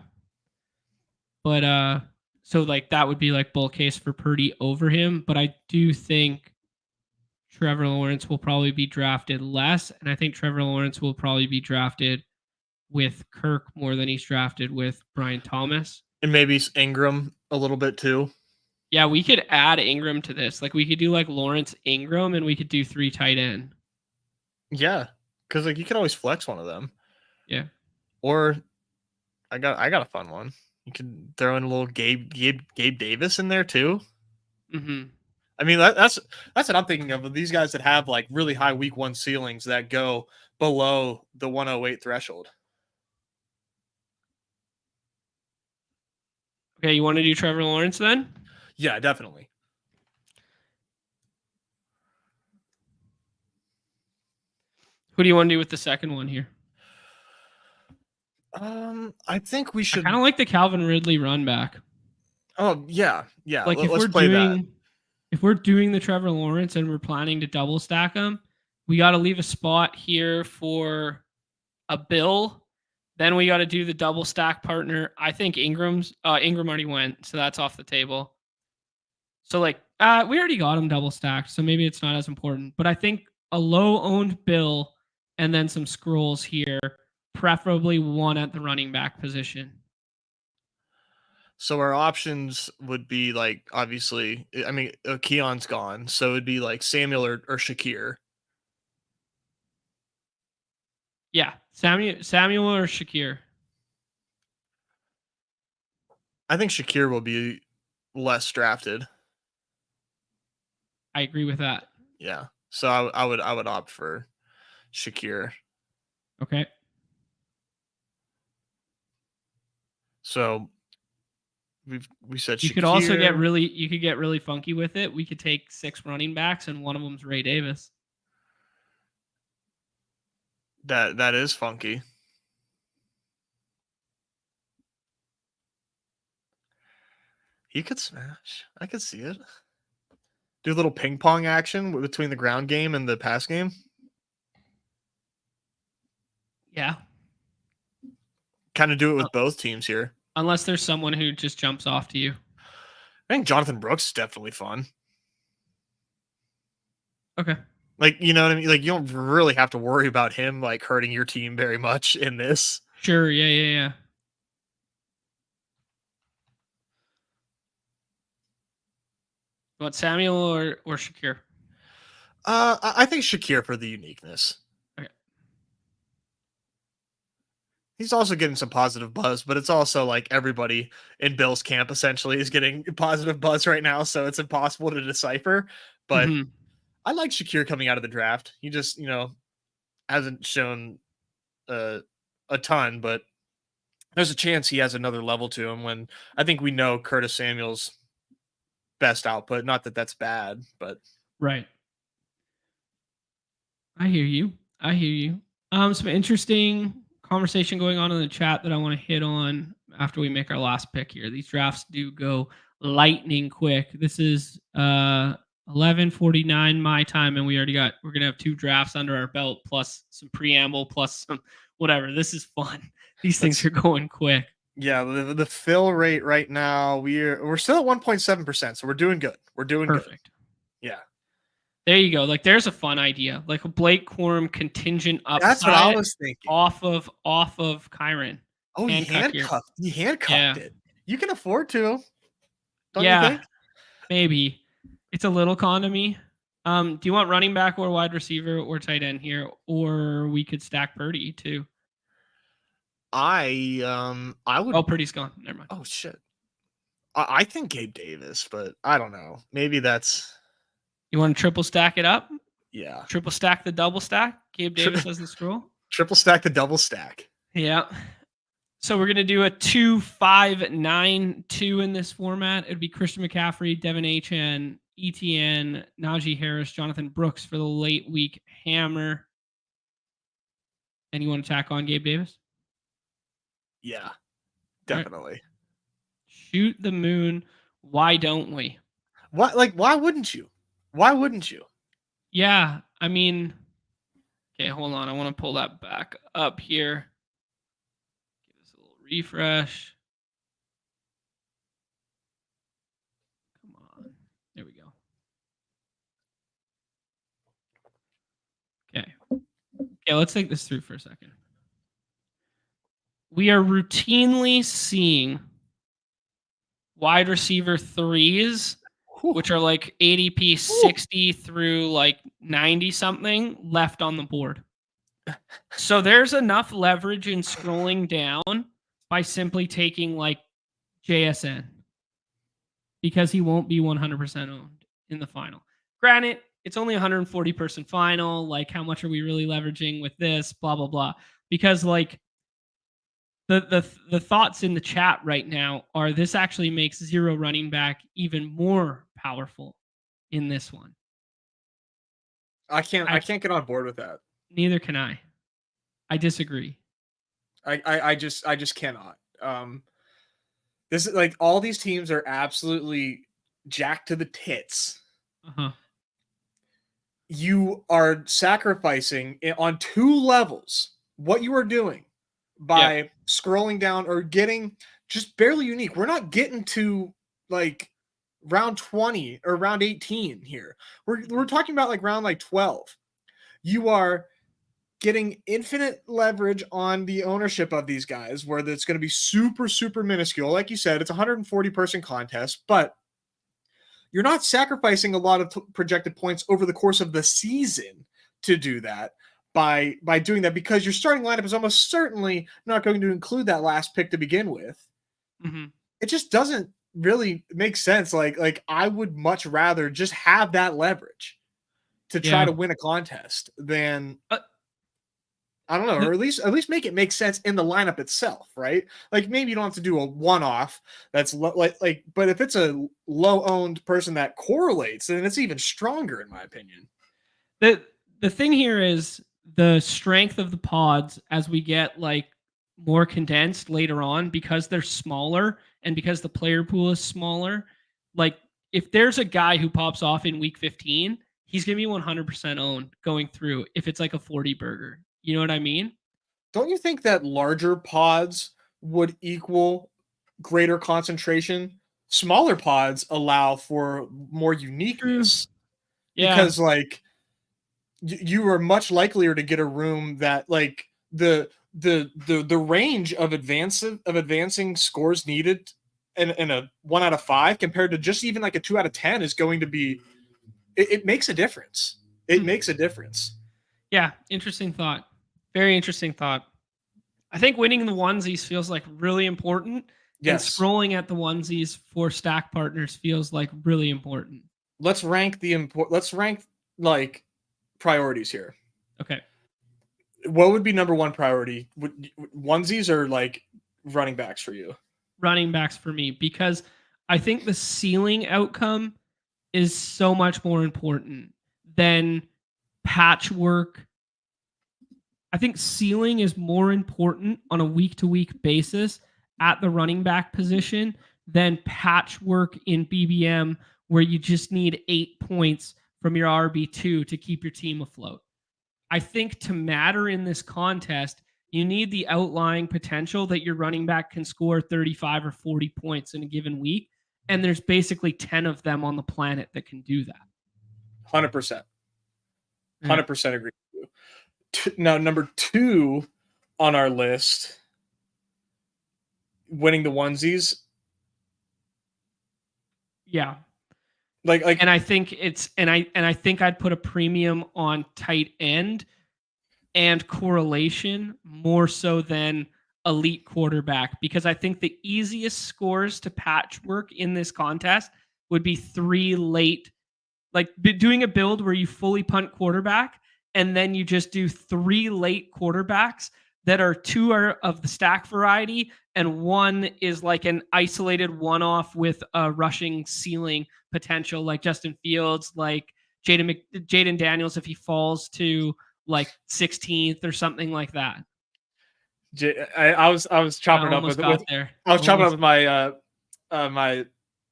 But so like that would be like bull case for Purdy over him. But I do think Trevor Lawrence will probably be drafted less. And I think Trevor Lawrence will probably be drafted with Kirk more than he's drafted with Brian Thomas. And maybe Ingram a little bit too. Yeah, we could add Ingram to this. Like we could do like Lawrence Ingram and we could do 3 tight end. Yeah. Because like you can always flex one of them. Yeah. Or I got a fun one. You can throw in a little Gabe Davis in there too. Mm-hmm. I mean, that's what I'm thinking of these guys that have like really high week 1 ceilings that go below the 108 threshold. Okay, you want to do Trevor Lawrence then? Yeah, definitely. Who do you want to do with the second one here? I think we should kind of like the Calvin Ridley run back. Oh, yeah. Like let's play that. If we're doing the Trevor Lawrence and we're planning to double stack them, we got to leave a spot here for a Bill. Then we got to do the double stack partner. I think Ingram already went, so that's off the table. So like we already got him double stacked, so maybe it's not as important. But I think a low owned Bill and then some scrolls here, preferably one at the running back position. So our options would be like, obviously, I mean, Keon's gone. So it'd be like Samuel or Shakir. Yeah. Samuel or Shakir. I think Shakir will be less drafted. I agree with that. Yeah. So I would opt for Shakir. Okay. So we said You Shakir. could also get really funky with it. We could take 6 running backs and one of them's Ray Davis. That is funky. He could smash. I could see it. Do a little ping pong action between the ground game and the pass game. Yeah. Kind of do it with both teams here. Unless there's someone who just jumps off to you. I think Jonathan Brooks is definitely fun. Okay. Like, you know what I mean? Like, you don't really have to worry about him like hurting your team very much in this. Sure. Yeah. You want Samuel or Shakir? I think Shakir for the uniqueness. Okay. He's also getting some positive buzz, but it's also like everybody in Bill's camp essentially is getting positive buzz right now, so it's impossible to decipher. But I like Shakir coming out of the draft. He just, you know, hasn't shown a ton, but there's a chance he has another level to him when I think we know Curtis Samuel's best output. Not that that's bad, but Right. I hear you. Some interesting conversation going on in the chat that I want to hit on after we make our last pick here. These drafts do go lightning quick. This is 11:49 my time, and we're gonna have 2 drafts under our belt, plus some preamble, plus some whatever. This is fun. These things are going quick. Yeah, the fill rate right now, we're still at 1.7%, so we're doing good. We're doing perfect. Good. Yeah. There you go. Like, there's a fun idea, like a Blake Corum contingent upside. That's what I was thinking. Off of Kyron. Oh, he handcuffed it. You can afford to. Don't you think? Maybe. It's a little con to me. Do you want running back or wide receiver or tight end here, or we could stack Purdy too? I would. Oh, Purdy's gone. Never mind. Oh shit. I think Gabe Davis, but I don't know. Maybe that's. You want to triple stack it up? Yeah. Triple stack the double stack. Gabe Davis doesn't scroll. Triple stack the double stack. Yeah. So we're gonna do a 2-5-9-2 in this format. It'd be Christian McCaffrey, Devin Achane, ETN, Najee Harris, Jonathan Brooks for the late week hammer. And you want to tack on Gabe Davis? Yeah, definitely. Right. Shoot the moon. Why don't we? What? Like, why wouldn't you? Why wouldn't you? Yeah, I mean, okay, hold on. I want to pull that back up here. Give us a little refresh. Come on. There we go. Okay. Okay, let's take this through for a second. We are routinely seeing wide receiver 3s, which are like ADP 60 through like 90 something left on the board. So there's enough leverage in scrolling down by simply taking like JSN, because he won't be 100% owned in the final. Granted, it's only 140 person final. Like, how much are we really leveraging with this? Blah, blah, blah. Because like the thoughts in the chat right now are this actually makes 0 running back even more powerful in this one. I can't get on board with that. Neither can I. I disagree. I just cannot. This is like, all these teams are absolutely jacked to the tits. Uh-huh. You are sacrificing on 2 levels what you are doing by scrolling down or getting just barely unique. We're not getting to like round 20 or round 18 here. We're talking about like round like 12. You are getting infinite leverage on the ownership of these guys, where it's going to be super, super minuscule. Like you said, it's a 140 person contest, but you're not sacrificing a lot of projected points over the course of the season to do that by doing that, because your starting lineup is almost certainly not going to include that last pick to begin with. Mm-hmm. It just doesn't really makes sense. Like I would much rather just have that leverage to try Yeah. to win a contest than Uh, I don't know, the- or at least make it make sense in the lineup itself, right? Like maybe you don't have to do a one-off that's like, but if it's a low-owned person that correlates, then it's even stronger, in my opinion. the the thing here is the strength of the pods as we get like more condensed later on because they're smaller and because the player pool is smaller. Like if there's a guy who pops off in week 15, he's gonna be 100% owned going through if it's like a 40 burger. You know what I mean? Don't you think that larger pods would equal greater concentration? Smaller pods allow for more True. uniqueness Yeah. because like you are much likelier to get a room that like the range of advancing scores needed in a 1 out of 5 compared to just even like a 2 out of 10 is going to be it makes a difference. It makes a difference. Yeah. Interesting thought. Very interesting thought. I think winning the onesies feels like really important, and Yes. scrolling at the onesies for stack partners feels like really important. Let's rank let's rank like priorities here. Okay. What would be number one priority? Onesies or like running backs for you? Running backs for me because I think the ceiling outcome is so much more important than patchwork. I think ceiling is more important on a week to week basis at the running back position than patchwork in BBM where you just need 8 points from your RB2 to keep your team afloat. I think to matter in this contest, you need the outlying potential that your running back can score 35 or 40 points in a given week. And there's basically 10 of them on the planet that can do that. 100%. 100% agree with you. Now, number 2 on our list, winning the onesies. Yeah. Like And I think I think I'd put a premium on tight end and correlation more so than elite quarterback because I think the easiest scores to patchwork in this contest would be 3 late, like doing a build where you fully punt quarterback and then you just do 3 late quarterbacks that are 2 are of the stack variety and 1 is like an isolated one-off with a rushing ceiling potential like Justin Fields, like Jaden Daniels if he falls to like 16th or something like that. I was chopping it up with there. I was chopping up with my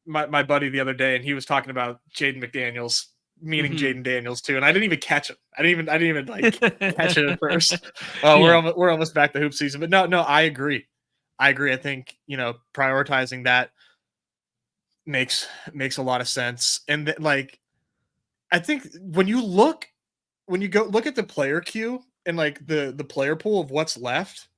my buddy the other day, and he was talking about Jaden McDaniels, meaning Jaden Daniels too, and I didn't even catch him. I didn't even like catch it at first. Oh, Yeah. we're almost back to hoop season, but no, I agree. I think prioritizing that makes a lot of sense, and like I think when you go look at the player queue and like the player pool of what's left,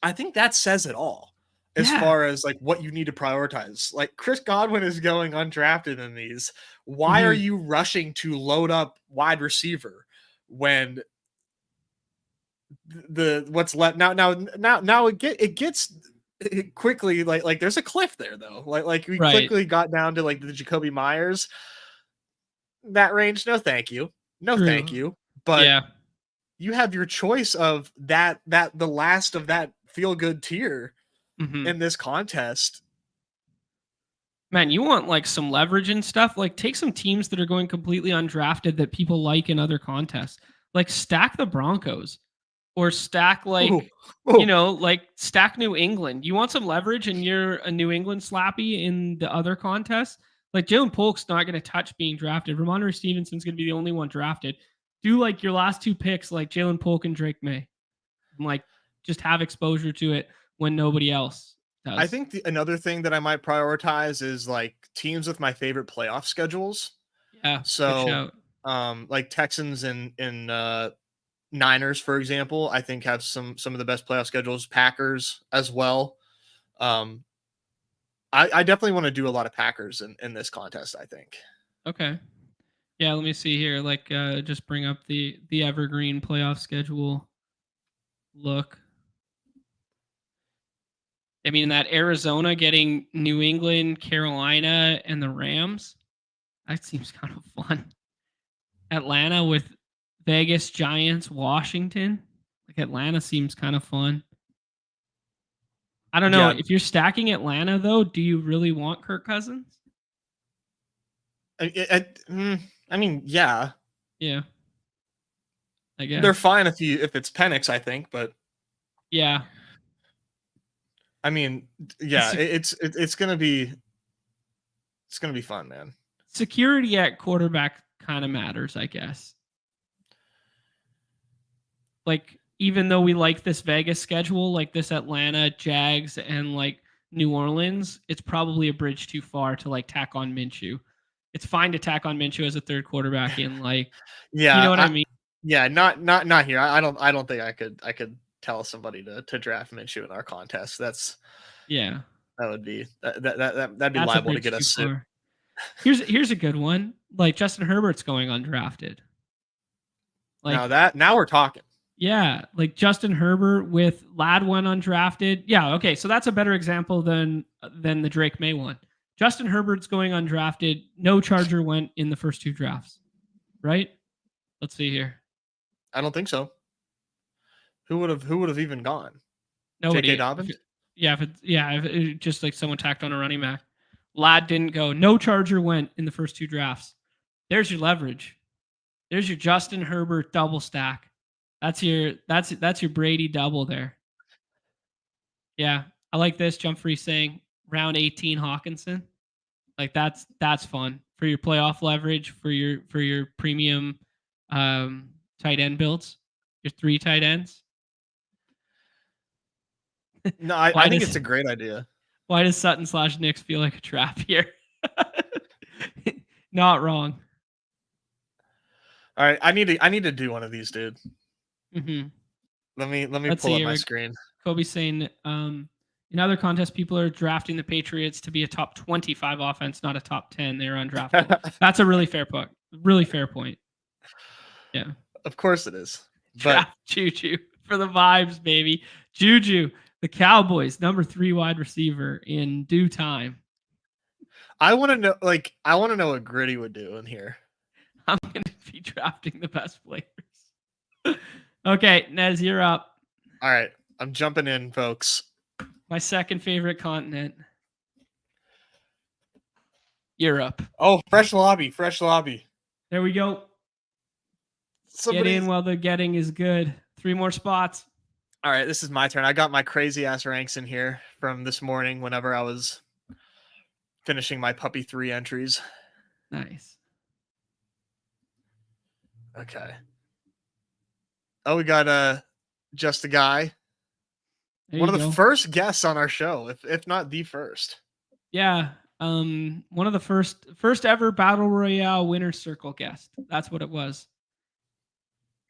I think that says it all as Yeah. far as like what you need to prioritize. Like Chris Godwin is going undrafted in these. Why are you rushing to load up wide receiver when the what's left now it gets quickly like there's a cliff there though. Like we quickly got down to like the Jacoby Myers that range. No, thank you. No, thank you. But yeah. you have your choice of that the last of that feel good tier in this contest. Man, you want like some leverage and stuff? Like take some teams that are going completely undrafted that people like in other contests. Like stack the Broncos or stack like like stack New England. You want some leverage and you're a New England slappy in the other contests? Like Jalen Polk's not going to touch being drafted. Ramondre Stevenson's going to be the only one drafted. Do like your last 2 picks like Jalen Polk and Drake May. Like just have exposure to it when nobody else does. I think another thing that I might prioritize is like teams with my favorite playoff schedules. Yeah. So like Texans and Niners, for example, I think have some of the best playoff schedules. Packers as well. I definitely want to do a lot of Packers in this contest, I think. Okay. Yeah, let me see here. Like just bring up the evergreen playoff schedule look. I mean, that Arizona getting New England, Carolina, and the Rams, that seems kind of fun. Atlanta with Vegas, Giants, Washington. Like Atlanta seems kind of fun. I don't know. Yeah. If you're stacking Atlanta, though, do you really want Kirk Cousins? I mean, yeah. Yeah. I guess. They're fine if it's Penix, I think, but yeah. I mean, yeah, it's gonna be fun, man. Security at quarterback kind of matters, I guess. Like, even though we like this Vegas schedule, like this Atlanta, Jags, and like New Orleans, it's probably a bridge too far to like tack on Minshew. It's fine to tack on Minshew as a third quarterback in like, yeah, you know what I mean? Yeah, not here. I don't think I could tell somebody to draft Minshew in our contest. That'd be that'd be liable to get us sued. Here's a good one. Like Justin Herbert's going undrafted. Like now we're talking. Yeah, like Justin Herbert with Lad went undrafted. Yeah, okay, so that's a better example than the Drake May one. Justin Herbert's going undrafted. No Charger went in the first two drafts, right? Let's see here. I don't think so. Who would have even gone? Nobody. J.K. Dobbins? If it just like someone tacked on a running back. Lad didn't go. No Charger went in the first two drafts. There's your leverage. There's your Justin Herbert double stack. That's your Brady double there. Yeah, I like this. Jump Free saying round 18 Hawkinson. Like that's fun for your playoff leverage, for your premium tight end builds, your 3 tight ends. No, I think it's a great idea. Why does Sutton/Knicks feel like a trap here? Not wrong. All right, I need to do one of these, dude. Mm-hmm. Let me pull up my screen. Kobe's saying, in other contests, people are drafting the Patriots to be a top 25 offense, not a top 10. They're undrafted. That's a really fair point. Really fair point. Yeah. Of course it is. Draft Juju for the vibes, baby. Juju, the Cowboys, number 3 wide receiver in due time. I want to know what Gritty would do in here. I'm going to be drafting the best players. Okay, Nez, you're up. All right, I'm jumping in, folks. My second favorite continent. Europe. Oh, fresh lobby. There we go. Get in while the getting is good. 3 more spots. All right, this is my turn. I got my crazy ass ranks in here from this morning whenever I was finishing my puppy 3 entries. Nice. Okay. Oh, we got just a guy. One of the first guests on our show, if not the first. Yeah. One of the first ever Battle Royale winner circle guest. That's what it was.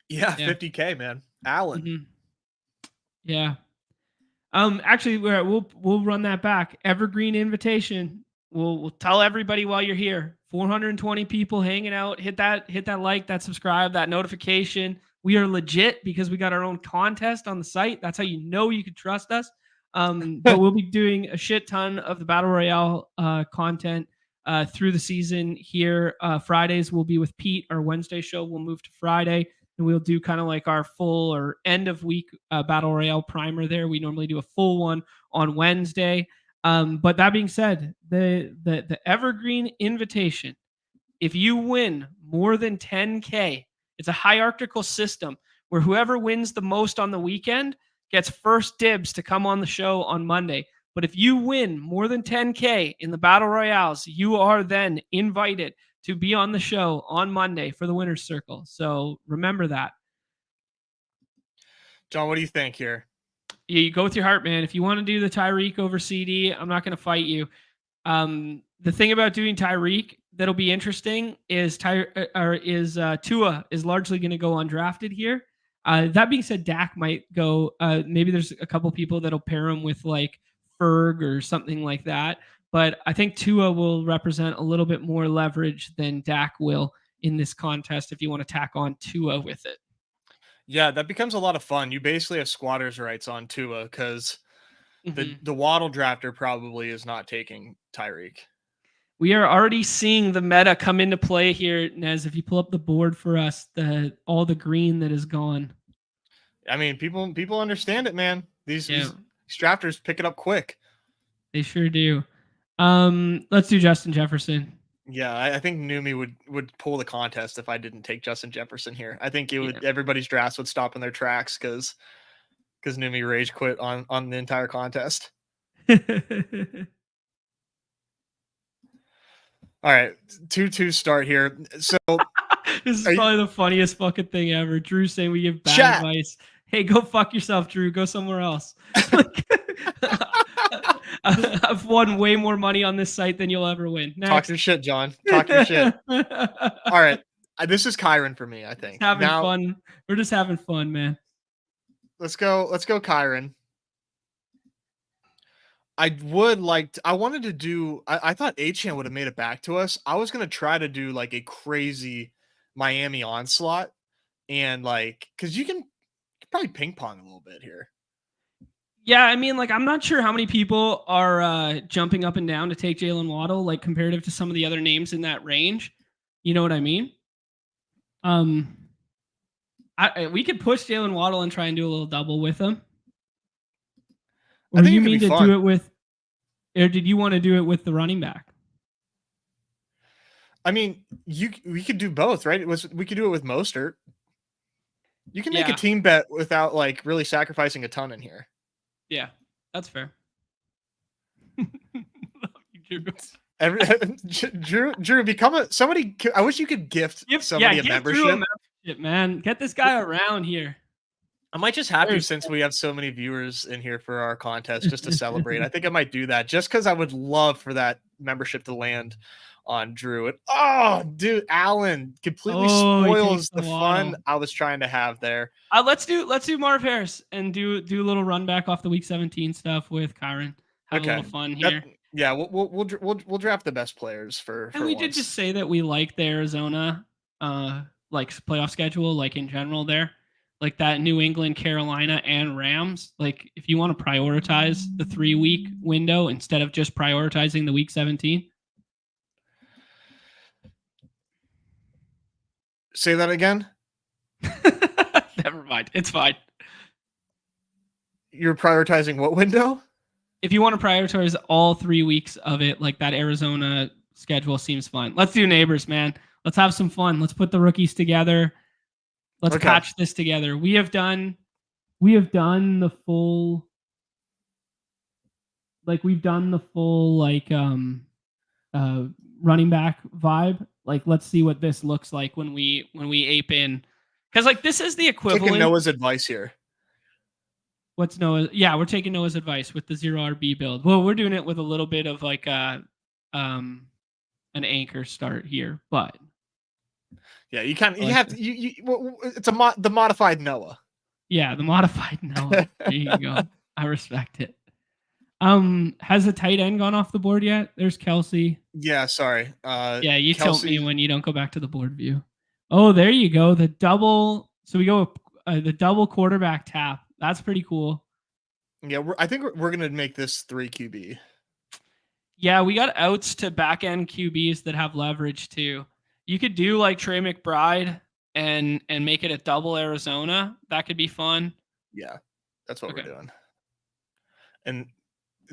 Yeah, 50K, man. Alan. Mm-hmm. Yeah. Actually, we'll run that back. Evergreen invitation. We'll tell everybody while you're here. 420 people hanging out. Hit that like, that subscribe, that notification. We are legit because we got our own contest on the site. That's how you know you can trust us. But we'll be doing a shit ton of the Battle Royale content through the season here. Fridays will be with Pete. Our Wednesday show will move to Friday, and we'll do kind of like our full or end of week Battle Royale primer there. We normally do a full one on Wednesday. But that being said, the Evergreen invitation, if you win more than 10K, it's a hierarchical system where whoever wins the most on the weekend gets first dibs to come on the show on Monday. But if you win more than 10K in the Battle Royales, you are then invited to be on the show on Monday for the Winner's Circle. So remember that. John, what do you think here? You go with your heart, man. If you want to do the Tyreek over CD, I'm not going to fight you. The thing about doing Tyreek that'll be interesting is Tua is largely going to go undrafted here. That being said, Dak might go. Maybe there's a couple people that'll pair him with like Ferg or something like that. But I think Tua will represent a little bit more leverage than Dak will in this contest if you want to tack on Tua with it. Yeah, that becomes a lot of fun. You basically have squatters' rights on Tua because The Waddle drafter probably is not taking Tyreek. We are already seeing the meta come into play here, Nez. If you pull up the board for us, all the green that is gone. I mean, people understand it, man. These drafters pick it up quick. They sure do. Let's do Justin Jefferson. Yeah, I think Neumy would pull the contest if I didn't take Justin Jefferson here. I think it would everybody's drafts would stop in their tracks because Neumy rage quit on the entire contest. All right, 2-2 start here. So this is probably the funniest fucking thing ever. Drew saying we give bad advice. Hey, go fuck yourself, Drew. Go somewhere else. I've won way more money on this site than you'll ever win. Next. Talk your shit, John. Talk your shit. All right. This is Kyron for me, I think. Having fun. We're just having fun, man. Let's go Kyron. I wanted to do, I thought Achan would have made it back to us. I was going to try to do like a crazy Miami onslaught and like, cause you can probably ping pong a little bit here. Yeah. I mean, like, I'm not sure how many people are jumping up and down to take Jalen Waddle, like comparative to some of the other names in that range. You know what I mean? We could push Jalen Waddle and try and do a little double with him. Or do you mean to do it with, or did you want to do it with the running back? I mean, we could do both, right? We could do it with Mostert. You can make a team bet without like really sacrificing a ton in here. Yeah, that's fair. Drew, become somebody. I wish you could gift somebody a membership. Drew a membership, man. Get this guy around here. I might just have to, since we have so many viewers in here for our contest, just to celebrate. I think I might do that just because I would love for that membership to land on Drew. And dude, Allen completely spoils the fun I was trying to have there. Let's do Marv Harris and do a little run back off the week 17 stuff with Kyron. Have a little fun here. We'll draft the best players for. And we did just say that we like the Arizona like playoff schedule, like in general there. Like that New England, Carolina, and Rams. Like if you want to prioritize the 3-week window instead of just prioritizing the week 17. Say that again. Never mind. It's fine. You're prioritizing what window? If you want to prioritize all 3 weeks of it, like that Arizona schedule seems fun. Let's do neighbors, man. Let's have some fun. Let's put the rookies together. Let's patch this together. We have done the full running back vibe. Like, let's see what this looks like when we ape in. Because like this is the equivalent. Taking Noah's advice here. What's Noah? Yeah, we're taking Noah's advice with the 0 RB build. Well, we're doing it with a little bit of like an anchor start here, but yeah, you kind of it's the modified Noah. Yeah, the modified Noah. There you go. I respect it. Has the tight end gone off the board yet? There's Kelsey. Yeah, sorry. Yeah, you tilt me when you don't go back to the board view. Oh, there you go. The double. So we go the double quarterback tap. That's pretty cool. Yeah, I think we're gonna make this 3 QB. Yeah, we got outs to back end QBs that have leverage too. You could do like Trey McBride and make it a double Arizona. That could be fun. Yeah, that's what we're doing. And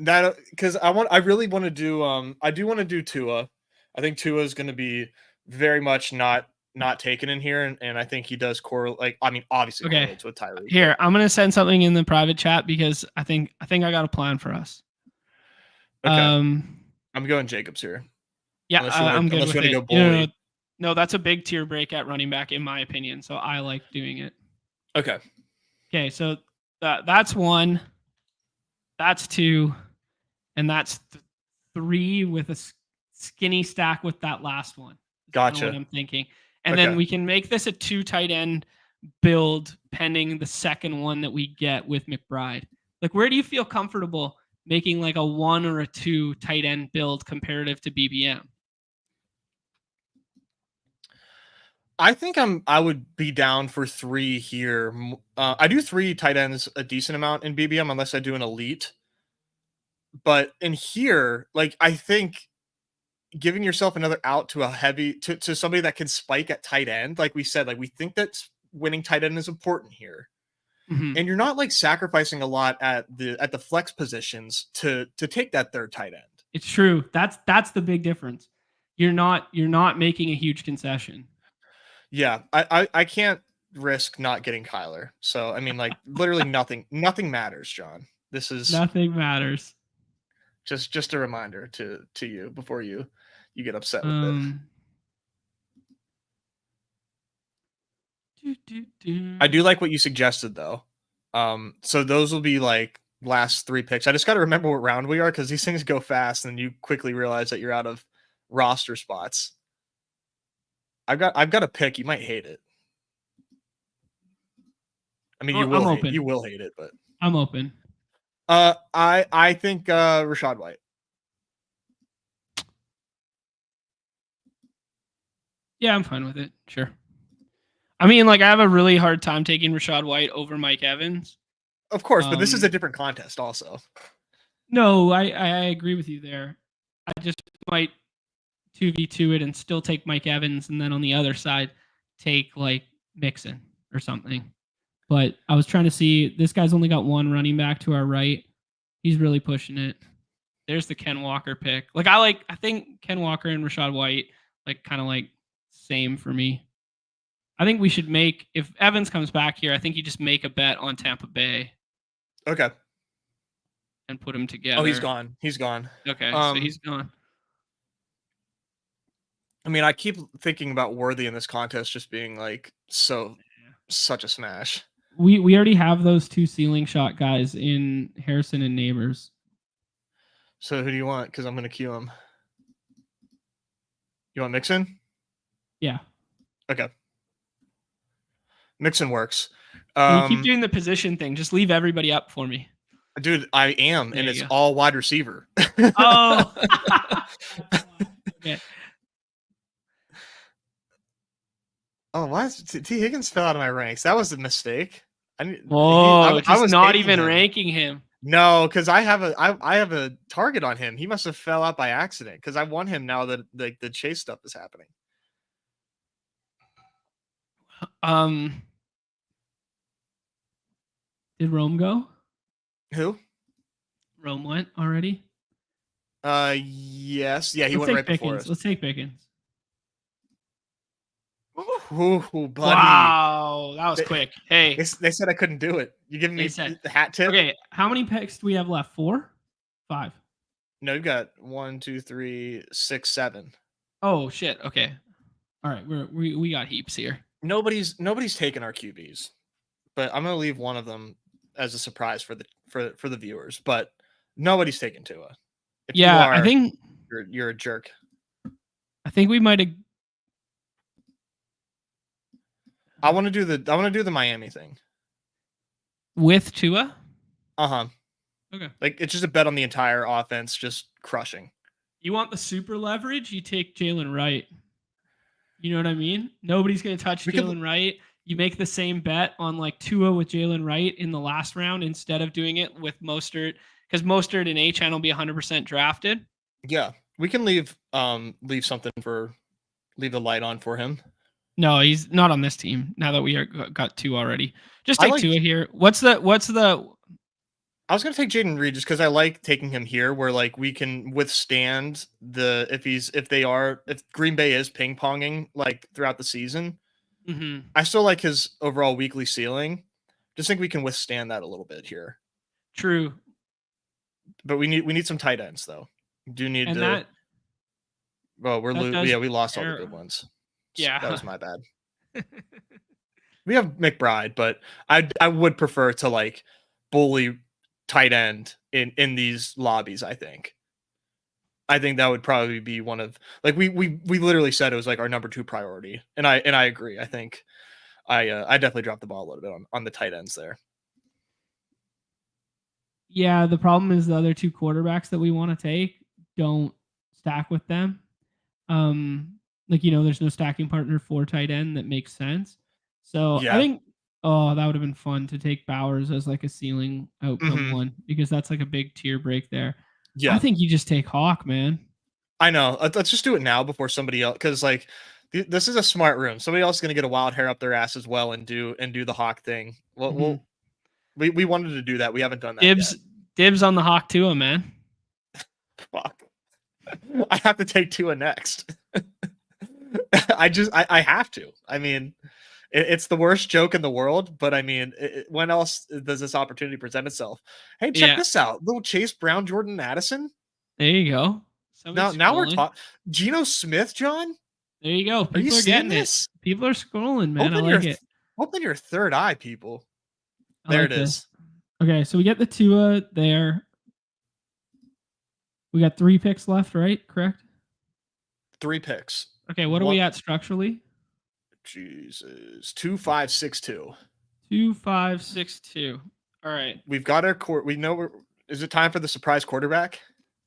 that because I really want to do I do want to do Tua. I think Tua is going to be very much not taken in here, and I think he does correlate. Like, I mean, obviously correlates with Tyreek. Here, I'm gonna send something in the private chat because I think I got a plan for us. Okay. I'm going Jacobs here. Yeah, I'm good with it. No, that's a big tier break at running back, in my opinion. So I like doing it. Okay. Okay, so that's 1, that's 2, and that's 3 with a skinny stack with that last one. Gotcha. What I'm thinking. And then we can make this a 2 tight end build pending the second one that we get with McBride. Like, where do you feel comfortable making like a 1 or a 2 tight end build comparative to BBM? I think I would be down for 3 here. I do 3 tight ends a decent amount in BBM unless I do an elite. But in here, like I think giving yourself another out to a heavy to somebody that can spike at tight end, like we said, like we think that winning tight end is important here. Mhm. And you're not like sacrificing a lot at the flex positions to take that third tight end. It's true. That's the big difference. You're not making a huge concession. Yeah, I can't risk not getting Kyler. So I mean, like literally nothing matters, John. This is Nothing matters. just a reminder to you before you get upset with it. I do like what you suggested though. So those will be like last 3 picks. I just got to remember what round we are because these things go fast and you quickly realize that you're out of roster spots. I've got a pick. You might hate it. I mean, you will hate it, but I'm open. I think Rachaad White. Yeah, I'm fine with it. Sure. I mean, like I have a really hard time taking Rachaad White over Mike Evans. Of course, but this is a different contest also. No, I agree with you there. I just might 2v2 it and still take Mike Evans, and then on the other side take like Mixon or something. But I was trying to see, this guy's only got one running back to our right. He's really pushing it. There's the Ken Walker pick. Like I think Ken Walker and Rachaad White like kind of like same for me. I think we should make, if Evans comes back here, I think you just make a bet on Tampa Bay. Okay. And put him together. Oh, he's gone. He's gone. Okay, so he's gone. I mean, I keep thinking about Worthy in this contest just being like such a smash. We already have those 2 ceiling shot guys in Harrison and Neighbors. So who do you want? Because I'm going to queue him. You want Mixon? Yeah. Okay. Mixon works. You keep doing the position thing. Just leave everybody up for me. Dude, I am, and it's all wide receiver. Oh. Okay. Oh, why is T. Higgins fell out of my ranks? That was a mistake. I was not even ranking him. No, because I have a target on him. He must have fell out by accident because I want him now that the chase stuff is happening. Did Rome go? Who? Rome went already? Yes. Yeah, he went right before us. Let's take Pickens. Ooh, buddy. Wow, that was quick. Hey. They said I couldn't do it. You giving me the hat tip? Okay, how many picks do we have left? 4? 5? No, you've got 1, 2, 3, 6, 7. Oh shit. Okay. All right, we got heaps here. Nobody's taken our QBs, but I'm gonna leave one of them as a surprise for the viewers. But nobody's taken Tua. If you are, I think you're a jerk. I think we might have. I want to do the Miami thing with Tua. Okay. Like it's just a bet on the entire offense, just crushing. You want the super leverage? You take Jalen Wright. You know what I mean? Nobody's going to touch Jalen Wright. You make the same bet on like Tua with Jalen Wright in the last round instead of doing it with Mostert, because Mostert and Achane will be 100% drafted. Yeah, we can leave something leave the light on for him. No, he's not on this team now that we got 2 already. Just take Tua here. What's the? I was gonna take Jaden Reed just because I like taking him here, where like we can withstand if Green Bay is ping ponging like throughout the season. Mm-hmm. I still like his overall weekly ceiling. Just think we can withstand that a little bit here. True, but we need some tight ends though. We do need to. Well, we lost all the good ones. Yeah, that was my bad. We have McBride, but I would prefer to like bully tight end in these lobbies. I think that would probably be one of like we literally said it was like our number 2 priority, and I agree. I think I definitely dropped the ball a little bit on the tight ends there. Yeah, the problem is the other 2 quarterbacks that we want to take don't stack with them. There's no stacking partner for tight end that makes sense. So yeah. I think that would have been fun to take Bowers as like a ceiling outcome one, because that's like a big tier break there. Yeah. I think you just take Hawk, man. I know. Let's just do it now before somebody else, because like this is a smart room. Somebody else is gonna get a wild hair up their ass as well and do the Hawk thing. Well, we wanted to do that. We haven't done that yet. Dibs on the Hawk Tua, man. Fuck. I have to take Tua next. I have to. I mean, it's the worst joke in the world, but I mean, when else does this opportunity present itself? Hey, check this out. Little Chase Brown, Jordan Addison. There you go. Now we're talking. Geno Smith, John. There you go. People are getting this. People are scrolling, man. I like it. Open your third eye, people. There it is. Okay, so we get the Tua there. We got 3 picks left, right? Correct? 3 picks. Okay, what are we at structurally? Jesus. 2-5-6-2. 2-5-6-2. All right. We've got our court. We know is it time for the surprise quarterback?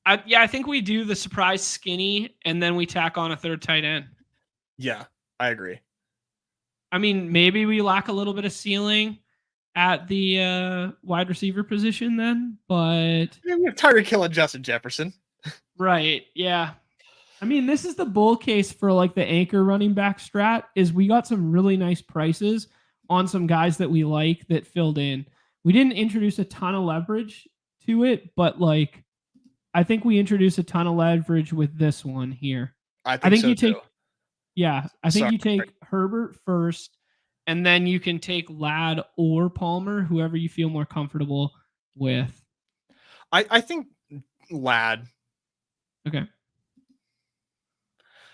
I think we do the surprise skinny and then we tack on a third tight end. Yeah, I agree. I mean, maybe we lack a little bit of ceiling at the wide receiver position then, but we have Tyreek Hill and Justin Jefferson. Right. Yeah. I mean, this is the bull case for like the anchor running back strat is we got some really nice prices on some guys that we like that filled in. We didn't introduce a ton of leverage to it, but like I think we introduced a ton of leverage with this one here. I think so you take too. Yeah, I think you take Herbert first, and then you can take Ladd or Palmer, whoever you feel more comfortable with. I think Ladd. Okay.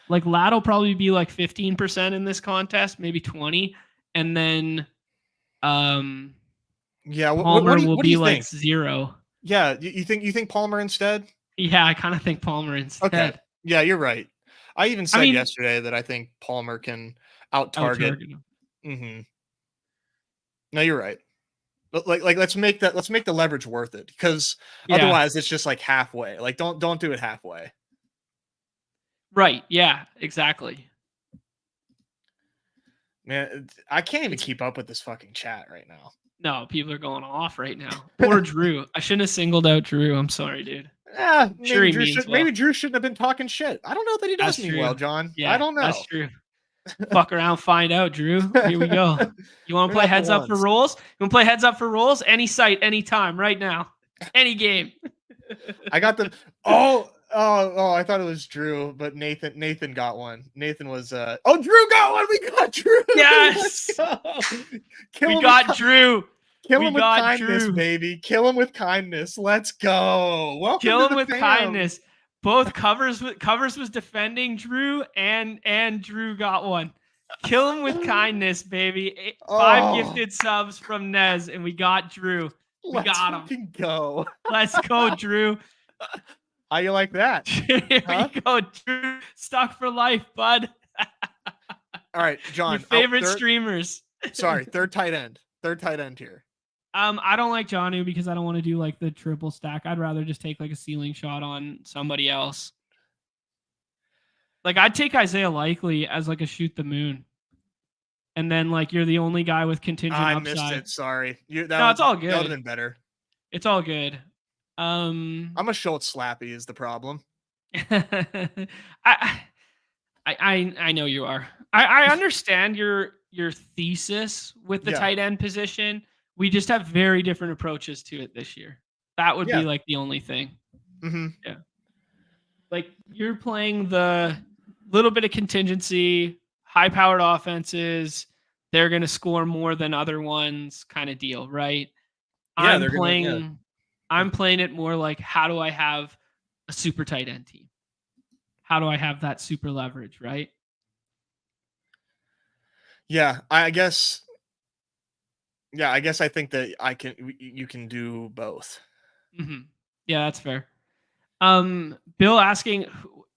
Like Ladd will probably be like 15% in this contest, maybe 20, and then yeah, Palmer will be like 0. Yeah, you think Palmer instead? Yeah, I kind of think Palmer instead. Okay. Yeah, you're right. I even said yesterday that I think Palmer can out-target. Mm-hmm. No, you're right. But like let's make the leverage worth it, because otherwise it's just like halfway. Like don't do it halfway. Right. Yeah, exactly. Man, I can't even keep up with this fucking chat right now. No, people are going off right now. Or Drew. I shouldn't have singled out Drew. I'm sorry, dude. Yeah, maybe Drew shouldn't have been talking shit. I don't know that he does me well, John. Yeah, I don't know. That's true. Fuck around, find out, Drew. Here we go. You want to play heads up for rolls? You want to play heads up for rolls? Any site, anytime, right now. Any game. I got the I thought it was Drew, but Nathan got one. Nathan was Drew got one. We got Drew. Yes. We got Drew. Kill him with kindness, baby. Kill him with kindness. Let's go. Welcome Kill him with kindness. Both covers was defending Drew, and Drew got one. Kill him with kindness, baby. 5 gifted subs from Nez, and we got Drew. We got him. Go. Let's go, Drew. How you like that? Here we go, Drew. Stuck for life, bud. All right, John. Your favorite streamers. Sorry, third tight end. Third tight end here. I don't like Jonnu because I don't want to do like the triple stack. I'd rather just take like a ceiling shot on somebody else. Like I'd take Isaiah Likely as like a shoot the moon. And then like you're the only guy with contingent upside. I missed it. Sorry. No, it's all good. That would have been better. It's all good. I'm a Schultz slappy is the problem. I know you are. I understand your thesis with the tight end position. We just have very different approaches to it this year. That would be like the only thing. Mm-hmm. Yeah. Like you're playing the little bit of contingency, high-powered offenses. They're going to score more than other ones kind of deal, right? Yeah, I'm playing it more like, how do I have a super tight end team? How do I have that super leverage, right? Yeah, I guess I think that you can do both. Mm-hmm. Yeah, that's fair. Bill asking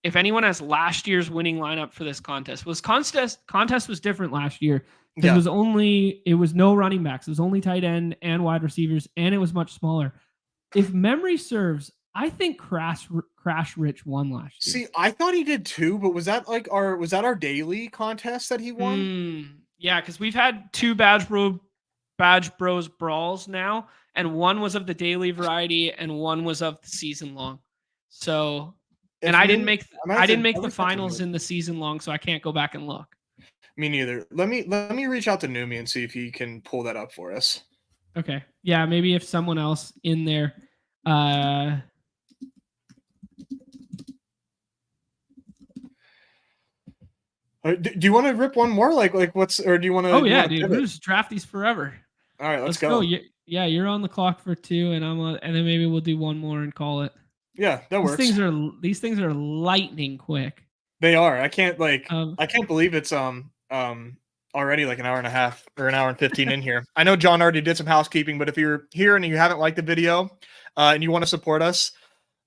if anyone has last year's winning lineup for this contest. Contest was different last year because it was no running backs. It was only tight end and wide receivers, and it was much smaller. If memory serves, I think Crash Rich won last year. See, I thought he did too, but was that our daily contest that he won? Yeah, because we've had 2 BadgeBros brawls now, and one was of the daily variety and one was of the season long. So, If and I didn't Neumy- make I might I have to- didn't make I the might have to finals Neumy. in the season long, so I can't go back and look. Me neither. Let me reach out to Neumy and see if he can pull that up for us. Okay. Yeah, maybe if someone else in there. Do you want to rip one more? Like what's, or do you want to? Oh yeah, dude. We'll just draft these forever. All right, let's go. Yeah, you're on the clock for 2, and and then maybe we'll do one more and call it. Yeah, that works. These things are lightning quick. They are. I can't believe it's already like an hour and a half or an hour and 15 in here. I know John already did some housekeeping, but if you're here and you haven't liked the video and you want to support us,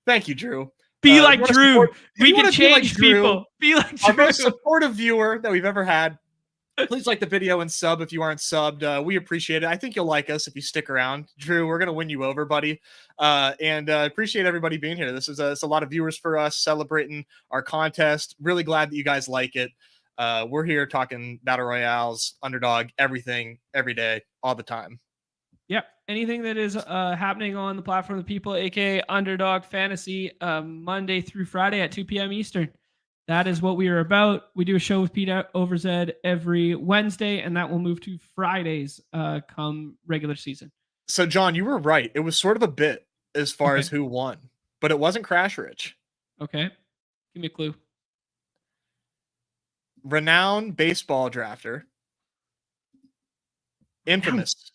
thank you, Drew. Be like Drew. We can change people. Be like Drew. Our most supportive viewer that we've ever had. Please like the video and sub if you aren't subbed. We appreciate it. I think you'll like us if you stick around. Drew, we're going to win you over, buddy. And appreciate everybody being here. This is it's a lot of viewers for us celebrating our contest. Really glad that you guys like it. We're here talking Battle Royales, Underdog, everything, every day, all the time. Yep. Anything that is happening on the platform of the people, aka Underdog Fantasy, Monday through Friday at 2 p.m. Eastern. That is what we are about. We do a show with Pete over Zed every Wednesday, and that will move to Fridays come regular season. So, John, you were right. It was sort of a bit as far as who won, but it wasn't Crash Rich. Okay. Give me a clue. Renowned baseball drafter. Infamous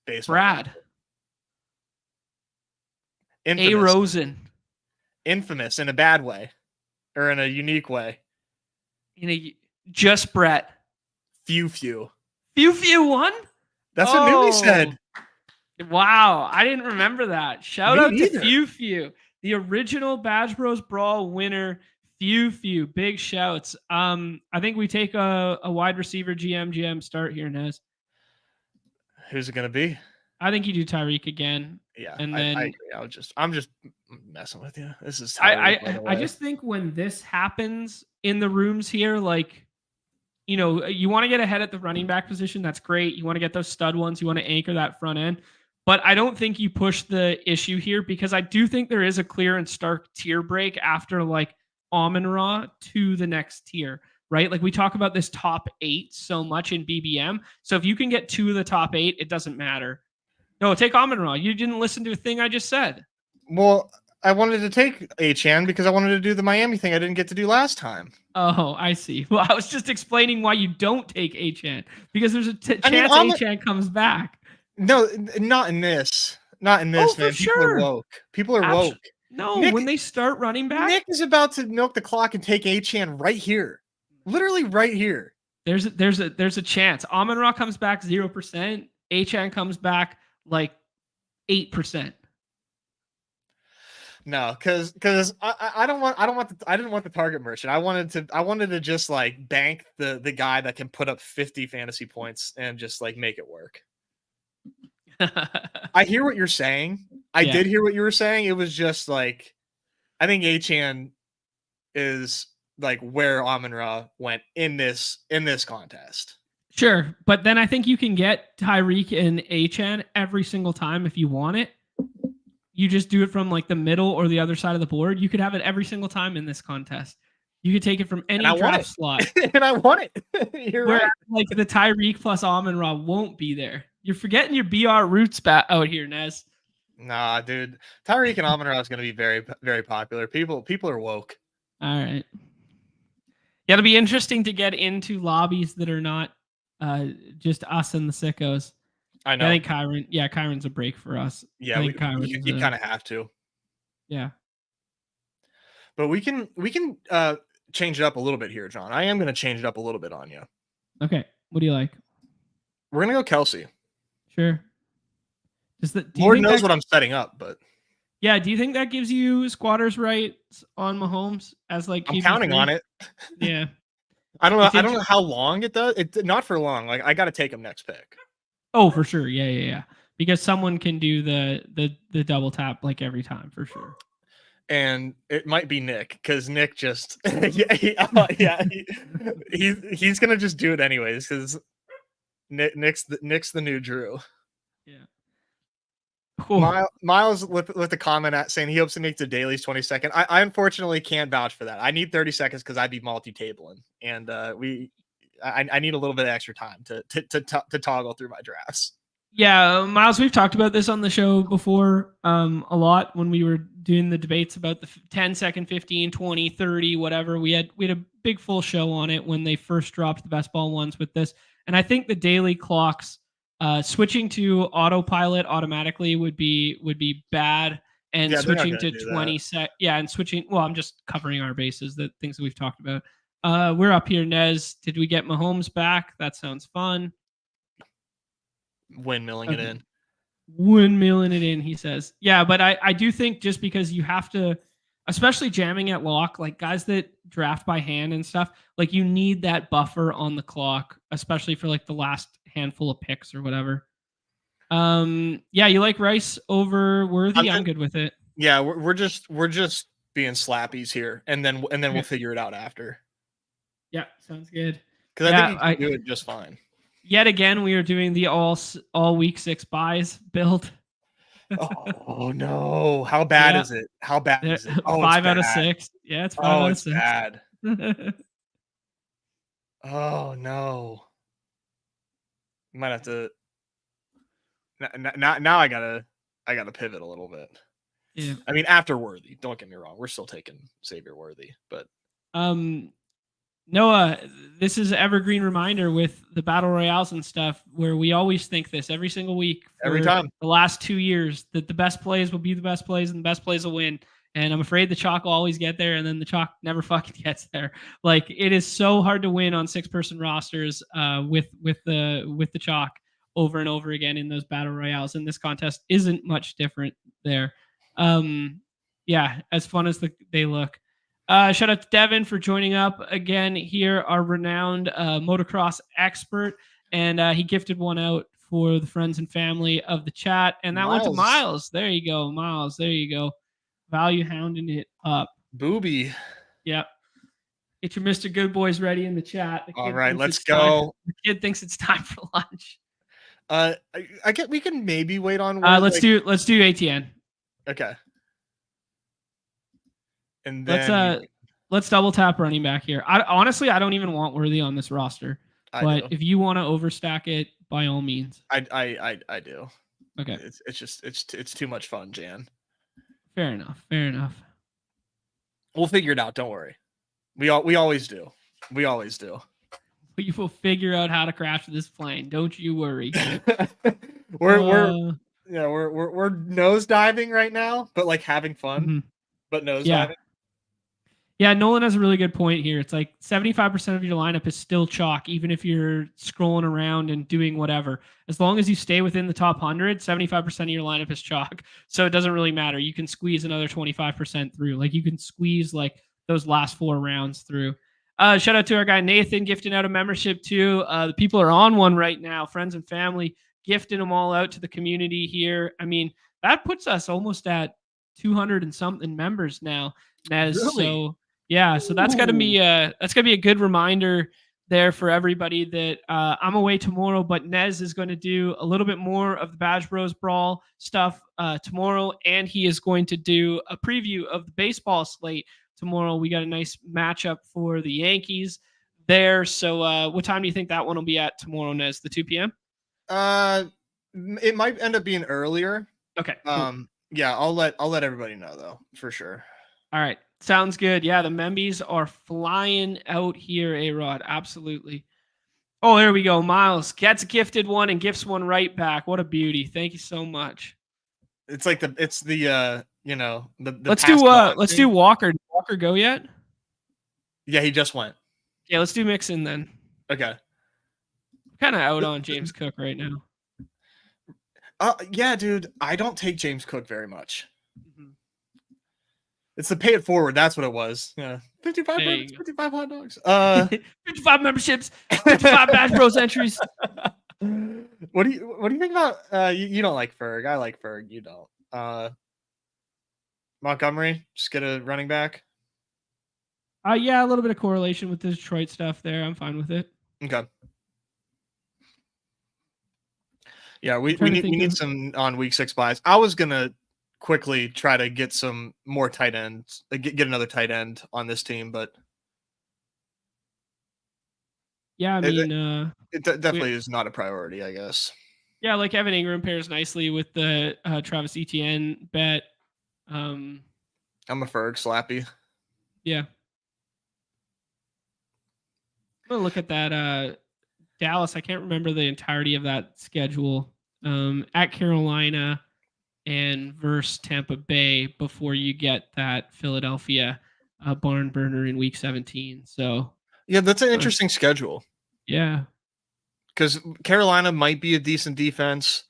baseball. Brad. Infamous. A. Rosen. Infamous in a bad way. Or in a unique way. Just Brett. Few. Few won? That's what Neumy said. Wow. I didn't remember that. Shout out to Few. The original BadgeBros Brawl winner. Few. Big shouts. I think we take a wide receiver GM start here, Nez. Who's it going to be? I think you do Tyreek again. Yeah, and then I agree. I'm just messing with you. This is Tyreek, I just think when this happens in the rooms here, like, you know, you want to get ahead at the running back position. That's great. You want to get those stud ones. You want to anchor that front end. But I don't think you push the issue here because I do think there is a clear and stark tier break after like Amon-Ra to the next tier, right? Like we talk about this top 8 so much in BBM. So if you can get 2 of the top 8, it doesn't matter. No, take Amon-Ra. You didn't listen to a thing I just said. Well, I wanted to take Achan because I wanted to do the Miami thing I didn't get to do last time. Oh, I see. Well, I was just explaining why you don't take Achan because there's a chance Achan comes back. No, not in this. Not in this, man. People are woke. People are woke. No, Nick, when they start running back. Nick is about to milk the clock and take Achan right here. Literally right here. There's a chance. Amon-Ra comes back 0%. Achan comes back like 8%. No, because I didn't want the target merchant. I wanted to just like bank the guy that can put up 50 fantasy points and just like make it work. I hear what you're saying. I did hear what you were saying. It was just like I think Achan is like where Amon-Ra went in this contest. Sure, but then I think you can get Tyreek and Achan every single time if you want it. You just do it from like the middle or the other side of the board. You could have it every single time in this contest. You could take it from any draft slot. And I want it. You're right. Like the Tyreek plus Amon-Ra won't be there. You're forgetting your BR roots out here, Nez. Nah, dude. Tyreek and Amon-Ra is going to be very, very popular. People are woke. All right. Yeah, it'll be interesting to get into lobbies that are not just us and the sickos. I know. I think Kyron's a break for us. Yeah, you kind of have to. Yeah. But we can change it up a little bit here, John. I am going to change it up a little bit on you. Okay. What do you like? We're going to go Kelsey. Sure. Lord knows what I'm setting up, but yeah, do you think that gives you squatters rights on Mahomes as like I'm counting on it? Yeah. I don't know how long it does. It's not for long. Like I got to take him next pick. Oh, for sure. Yeah. Because someone can do the double tap like every time for sure. And it might be Nick because Nick just he's gonna just do it anyways because Nick's the new Drew. Yeah. Miles with the comment at saying he hopes to make the dailies 20 second. I unfortunately can't vouch for that. I need 30 seconds because I'd be multi-tabling, and I need a little bit of extra time to toggle through my drafts. Yeah, Miles, we've talked about this on the show before a lot when we were doing the debates about the 10 second, 15, 20, 30, whatever. We had a big full show on it when they first dropped the best ball ones with this. And I think the daily clocks switching to autopilot automatically would be bad, and switching to 20 and switching, well, I'm just covering our bases, the things that we've talked about. We're up here, Nez. Did we get Mahomes back? That sounds fun. Windmilling it in. Windmilling it in, he says. Yeah, but I do think just because you have to, especially jamming at lock, like guys that draft by hand and stuff, like you need that buffer on the clock, especially for like the last handful of picks or whatever. Yeah, you like Rice over Worthy? I'm good with it. Yeah, we're just being slappies here, and then we'll figure it out after. Yeah, sounds good. Because I think you can do it just fine. Yet again, we are doing the all week 6 buys build. Oh no! How bad is it? How bad is it? Oh, 5 out of 6. Yeah, it's 5 out of 6. Bad. Oh no! You might have to. Now I gotta pivot a little bit. Yeah. I mean, after Worthy. Don't get me wrong. We're still taking Savior Worthy, but Noah, this is an evergreen reminder with the battle royales and stuff where we always think this every single week, every time, the last 2 years, that the best plays will be the best plays and the best plays will win. And I'm afraid the chalk will always get there, and then the chalk never fucking gets there. Like, it is so hard to win on 6-person rosters with the chalk over and over again in those battle royales. And this contest isn't much different there. Yeah, as fun as they look. Shout out to Devin for joining up again here, our renowned motocross expert. And he gifted one out for the friends and family of the chat. And that went to Miles. There you go, Miles. There you go. Value hounding it up. Booby. Yep. Get your Mr. Good Boys ready in the chat. All right, let's go. The kid thinks it's time for lunch. I get we can maybe wait on. Let's do ATN. Okay. And then let's double tap running back here. Honestly, I don't even want Worthy on this roster. But if you want to overstack it, by all means. I do. Okay. It's too much fun, Jan. Fair enough. We'll figure it out. Don't worry. We always do. We will figure out how to crash this plane. Don't you worry. we're nose diving right now, but like having fun. Mm-hmm. But nose diving. Yeah, Nolan has a really good point here. It's like 75% of your lineup is still chalk, even if you're scrolling around and doing whatever. As long as you stay within the top 100, 75% of your lineup is chalk. So it doesn't really matter. You can squeeze another 25% through. Like, you can squeeze like those last 4 rounds through. Shout out to our guy Nathan gifting out a membership too. The people are on one right now, friends and family, gifting them all out to the community here. I mean, that puts us almost at 200 and something members now, Nez. Really? So yeah, so that's got to be a good reminder there for everybody that I'm away tomorrow, but Nez is going to do a little bit more of the BadgeBros Brawl stuff tomorrow, and he is going to do a preview of the baseball slate tomorrow. We got a nice matchup for the Yankees there. So what time do you think that one will be at tomorrow, Nez? The 2 p.m.? It might end up being earlier. Okay. Cool. Yeah, I'll let everybody know though, for sure. All right. Sounds good. Yeah, the Membies are flying out here, A-Rod. Absolutely. Oh, there we go. Miles gets gifted one and gifts one right back. What a beauty. Thank you so much. It's like the let's do Walker. Did Walker go yet? Yeah, he just went. Yeah, let's do Mixon then. Okay. I'm kind of out on James Cook right now. Yeah, dude. I don't take James Cook very much. Mm-hmm. It's the pay it forward. That's what it was. Yeah. 55 hot dogs. 55 memberships, 55 BadgeBros entries. What do you think about you don't like Ferg? I like Ferg. You don't. Montgomery, just get a running back. Yeah, a little bit of correlation with the Detroit stuff there. I'm fine with it. Okay. Yeah, we need some on week 6 buys. I was gonna quickly try to get some more tight ends, get another tight end on this team, but yeah, I mean, it definitely is not a priority, I guess. yeah, like Evan Ingram pairs nicely with the Travis Etienne bet. I'm a Ferg Slappy. Yeah, I'm gonna look at that Dallas. I can't remember the entirety of that schedule. At Carolina and versus Tampa Bay before you get that Philadelphia barn burner in week 17. So yeah, that's an interesting schedule. Yeah, because Carolina might be a decent defense.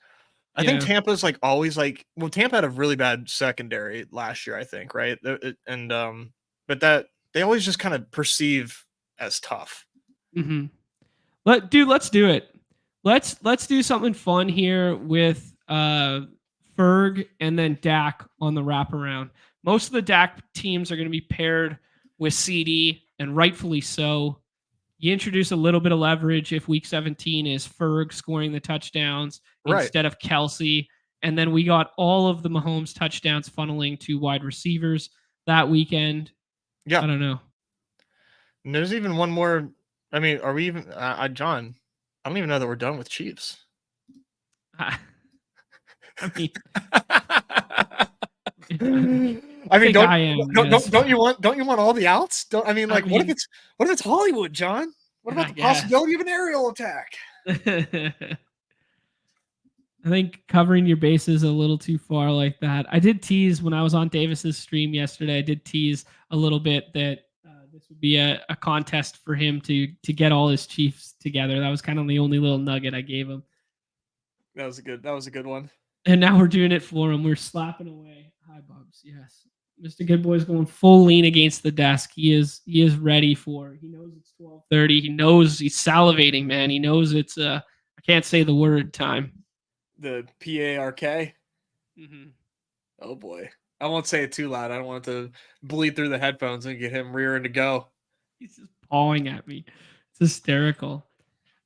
I think Tampa's like always like, well, Tampa had a really bad secondary last year, I think, right? And but that they always just kind of perceive as tough. Mm-hmm. Let's do it. Let's do something fun here with Ferg and then Dak on the wraparound. Most of the Dak teams are going to be paired with CD, and rightfully so. You introduce a little bit of leverage if week 17 is Ferg scoring the touchdowns instead of Kelsey. And then we got all of the Mahomes touchdowns funneling to wide receivers that weekend. Yeah. I don't know. And there's even one more. I mean, are we even, John? I don't even know that we're done with Chiefs. I mean, don't you want all the outs? What if it's Hollywood, John? What about the possibility of an aerial attack? I think covering your bases a little too far like that. I did tease when I was on Davis's stream yesterday. I did tease a little bit that this would be a contest for him to get all his Chiefs together. That was kind of the only little nugget I gave him. That was a good one. And now we're doing it for him. We're slapping away. Hi, Bubs. Yes. Mr. Good Boy's going full lean against the desk. He is ready for. He knows it's 12:30. He knows he's salivating, man. He knows it's I can't say the word time. The PARK. Mm-hmm. Oh boy, I won't say it too loud. I don't want it to bleed through the headphones and get him rearing to go. He's just pawing at me. It's hysterical.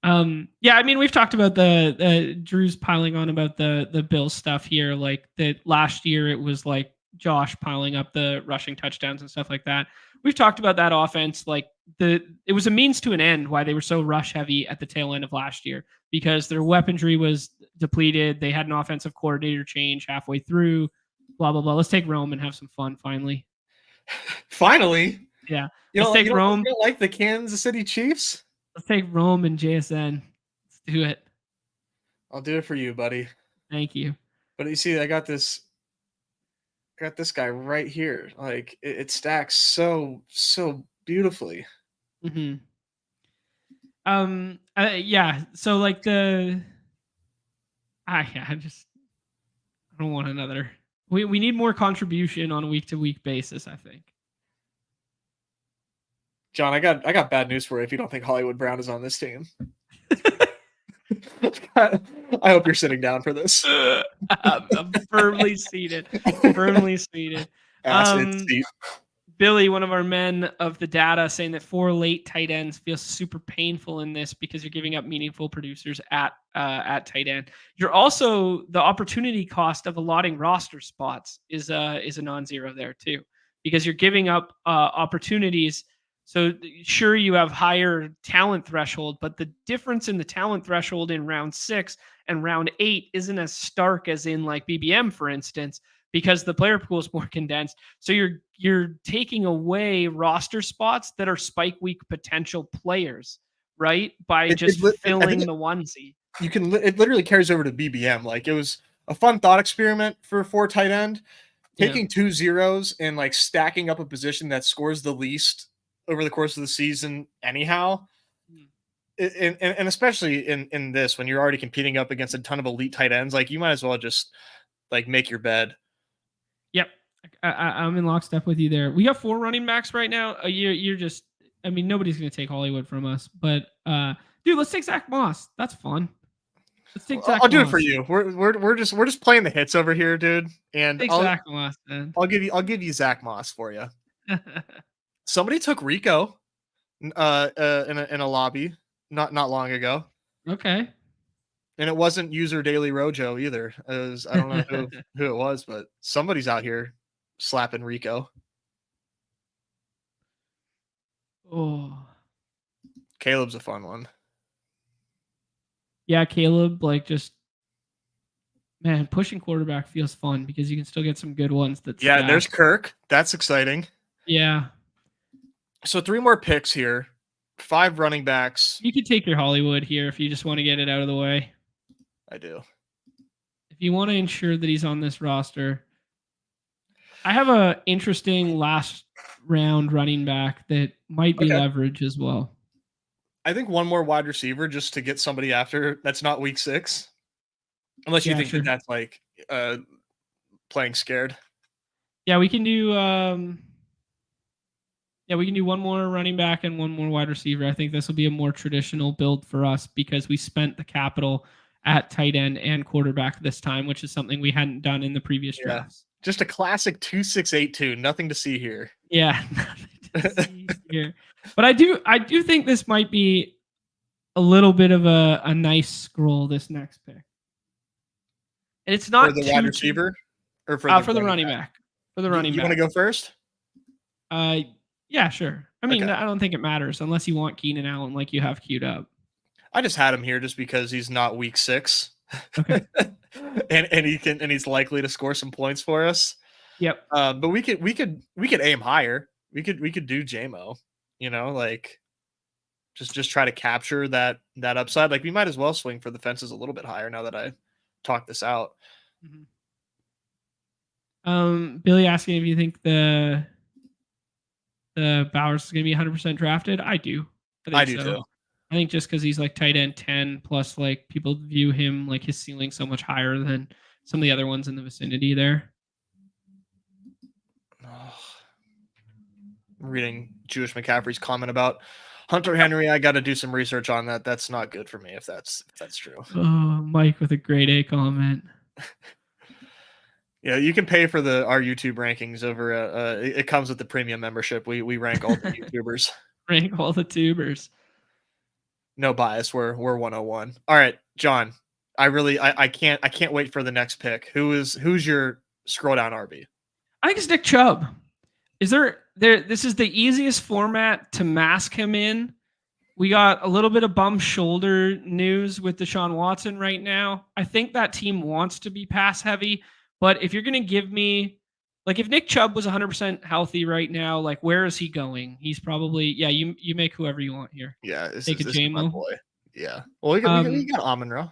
Yeah, I mean, we've talked about the Drew's piling on about the Bills stuff here. Like that last year, it was like Josh piling up the rushing touchdowns and stuff like that. We've talked about that offense. Like it was a means to an end why they were so rush heavy at the tail end of last year, because their weaponry was depleted. They had an offensive coordinator change halfway through. Blah blah blah. Let's take Rome and have some fun finally. Finally, yeah. Let's take Rome. You don't like the Kansas City Chiefs? Let's take Rome and JSN. Let's do it. I'll do it for you, buddy. Thank you. But you see, I got this guy right here. Like it stacks so beautifully. Mm-hmm. Yeah. So like I don't want another. We need more contribution on a week to week basis, I think. John, I got bad news for you if you don't think Hollywood Brown is on this team. I hope you're sitting down for this. I'm firmly seated. Firmly seated. Billy, one of our men of the data, saying that 4 late tight ends feels super painful in this because you're giving up meaningful producers at tight end. You're also, the opportunity cost of allotting roster spots is a non-zero there too, because you're giving up opportunities. So sure, you have higher talent threshold, but the difference in the talent threshold in round 6 and round 8 isn't as stark as in like BBM, for instance, because the player pool is more condensed. So you're taking away roster spots that are spike week potential players, right? By just filling the onesie. It literally carries over to BBM. Like it was a fun thought experiment for 4 tight end, taking 2 zeros and like stacking up a position that scores the least over the course of the season anyhow. And especially in this, when you're already competing up against a ton of elite tight ends, like you might as well just like make your bed. Yep. I'm in lockstep with you there. We got 4 running backs right now. You're just, I mean, nobody's going to take Hollywood from us, but dude, let's take Zach Moss. That's fun. Let's take Zach I'll do it for you. We're just playing the hits over here, dude. And Zach Moss, man. I'll give you Zach Moss for you. Somebody took Rico in a lobby not long ago. Okay. And it wasn't user Daily Rojo either. I don't know who it was, but somebody's out here slapping Rico. Oh. Caleb's a fun one. Yeah, Caleb, like just man, pushing quarterback feels fun because you can still get some good ones that Yeah, stack. there's Kirk. That's exciting. Yeah. So 3 more picks here. 5 running backs. You could take your Hollywood here if you just want to get it out of the way. I do. If you want to ensure that he's on this roster. I have a interesting last round running back that might be leverage as well. I think one more wide receiver just to get somebody after that's not week 6. Unless you think that's like playing scared. Yeah, we can do we can do one more running back and one more wide receiver. I think this will be a more traditional build for us because we spent the capital at tight end and quarterback this time, which is something we hadn't done in the previous drafts. Just a classic 2-6-8-2. Nothing to see here. Yeah, nothing to see here. But I do think this might be a little bit of a nice scroll, this next pick. And it's not for the wide receiver or for the running back. For the running back. You want to go first? Yeah, sure. I mean, I don't think it matters unless you want Keenan Allen like you have queued up. I just had him here just because he's not week 6. Okay. and he's likely to score some points for us. Yep. But we could aim higher. We could do JMO, like just try to capture that upside. Like we might as well swing for the fences a little bit higher now that I talked this out. Mm-hmm. Billy asking if you think the Bowers is going to be 100% drafted. I do. I do too. I think just because he's like tight end 10 plus, like people view him like his ceiling so much higher than some of the other ones in the vicinity there. I'm reading Jewish McCaffrey's comment about Hunter Henry. I got to do some research on that. That's not good for me if that's true. Oh, Mike with a grade A comment. Yeah, you can pay for our YouTube rankings over. It comes with the premium membership. We rank all the YouTubers. Rank all the tubers. No bias. We're 101. All right, John. I can't wait for the next pick. Who's your scroll down RB? I think it's Nick Chubb. This is the easiest format to mask him in. We got a little bit of bum shoulder news with Deshaun Watson right now. I think that team wants to be pass heavy, but if you're going to give me, like if Nick Chubb was 100% healthy right now, like where is he going? He's probably, you make whoever you want here. Yeah. Take a JMO. Yeah. Well, we got Amon-Ra.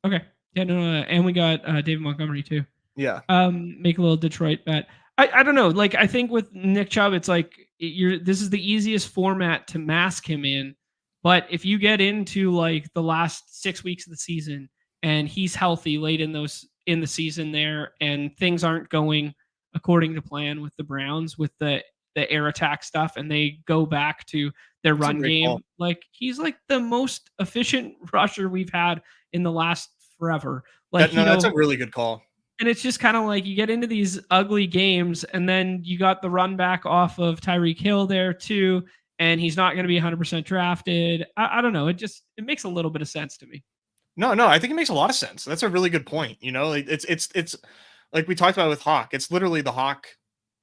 Okay. Yeah, no, and we got David Montgomery too. Yeah. Make a little Detroit bet. I don't know. Like I think with Nick Chubb, it's like this is the easiest format to mask him in. But if you get into like the last 6 weeks of the season and he's healthy late in the season there, and things aren't going according to plan with the Browns with the air attack stuff, and they go back to their run game, like he's like the most efficient rusher we've had in the last forever. Like that's a really good call. And it's just kind of like you get into these ugly games, and then you got the run back off of Tyreek Hill there too, and he's not going to be 100% drafted. I don't know. It makes a little bit of sense to me. No, I think it makes a lot of sense. That's a really good point. It's like we talked about with Hawk. It's literally the Hawk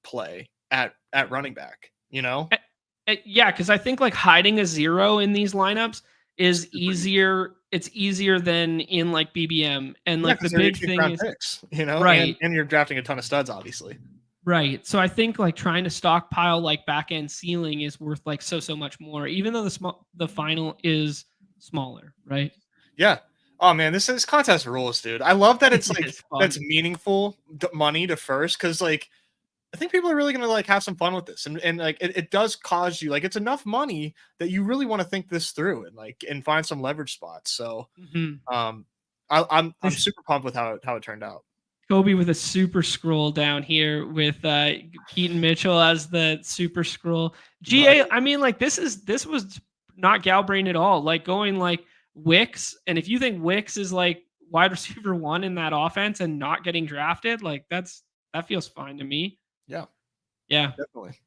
play at running back. Yeah, because I think like hiding a 0 in these lineups is easier. It's easier than in like BBM, and like the big thing is picks, right, and you're drafting a ton of studs, obviously. Right. So I think like trying to stockpile like back end ceiling is worth like so much more, even though the final is smaller, right? Yeah. Oh man, this contest rules, dude. I love that it's like that's meaningful money to first, because like I think people are really gonna like have some fun with this, and like it does cause you like it's enough money that you really want to think this through and find some leverage spots. So I'm super pumped with how it turned out. Kobe with a super scroll down here with Keaton Mitchell as the super scroll. GA, I mean, like this was not Galbrain at all. Like going like Wicks, and if you think Wicks is like wide receiver 1 in that offense and not getting drafted, like that feels fine to me. Yeah. Yeah. Definitely.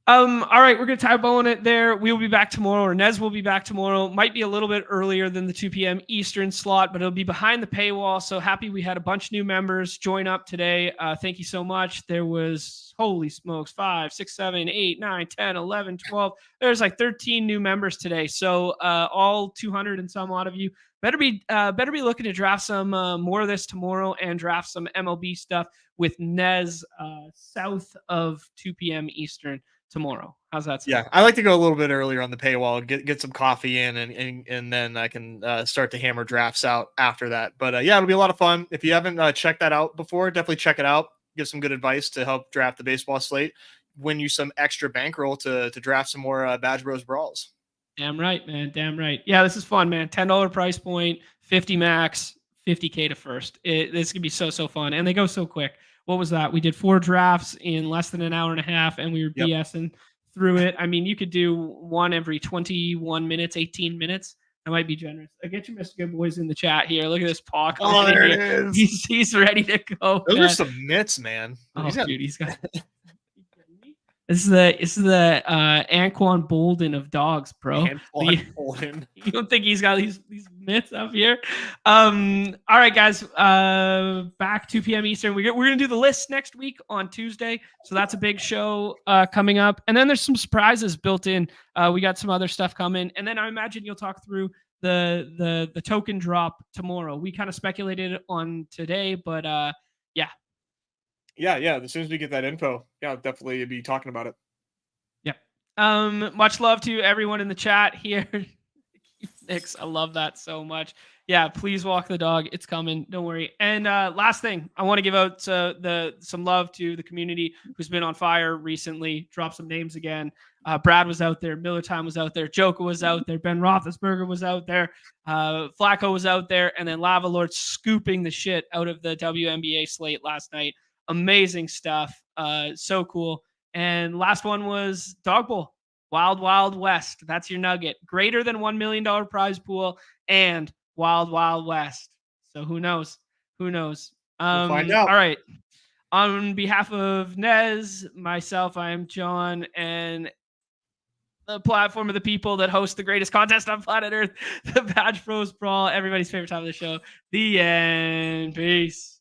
All right, we're gonna tie a bow on it there. We will be back tomorrow, or Nez will be back tomorrow. Might be a little bit earlier than the 2 p.m. Eastern slot, but it'll be behind the paywall. So happy we had a bunch of new members join up today. Thank you so much. There was, holy smokes, 5, 6, 7, 8, 9, 10, 11, 12. There's like 13 new members today. So all 200 and some odd of you better be looking to draft some more of this tomorrow and draft some MLB stuff with Nez south of 2 p.m. Eastern tomorrow. How's that sound? Yeah, I like to go a little bit earlier on the paywall, get some coffee in, and then I can start to hammer drafts out after that. But yeah, it'll be a lot of fun. If you haven't checked that out before, definitely check it out. Give some good advice to help draft the baseball slate. Win you some extra bankroll to draft some more BadgeBros Brawls. Damn right, man. Damn right. Yeah, this is fun, man. $10 price point, 50 max, 50K to first. This could be so fun, and they go so quick. What was that? We did 4 drafts in less than an hour and a half, and we were BSing through it. I mean, you could do one every 21 minutes, 18 minutes. I might be generous. I get you, Mr. Good Boys, in the chat here. Look at this paw. Oh, there it is. He's ready to go. Those are some mitts, man. Oh, dude, he's got. This is the Anquan Bolden of dogs, bro. Bolden. You don't think he's got these myths up here? All right, guys. Back 2 p.m. Eastern. We're gonna do the list next week on Tuesday, so that's a big show coming up. And then there's some surprises built in. We got some other stuff coming, and then I imagine you'll talk through the token drop tomorrow. We kind of speculated on today, but yeah. Yeah. As soon as we get that info, yeah, I'll definitely be talking about it. Yeah. Much love to everyone in the chat here. Nix, I love that so much. Yeah, please walk the dog. It's coming. Don't worry. And last thing, I want to give out some love to the community who's been on fire recently. Drop some names again. Brad was out there. Miller Time was out there. Joker was out there. Ben Roethlisberger was out there. Flacco was out there. And then Lava Lord scooping the shit out of the WNBA slate last night. Amazing stuff. So cool. And last one was Dawg Bowl. Wild Wild West. That's your nugget. Greater than $1 million prize pool and Wild Wild West. So who knows? Who knows? We'll find out. All right. On behalf of Nez, myself, I am John, and the platform of the people that host the greatest contest on planet Earth, the BadgeBros Brawl, everybody's favorite time of the show. The end. Peace.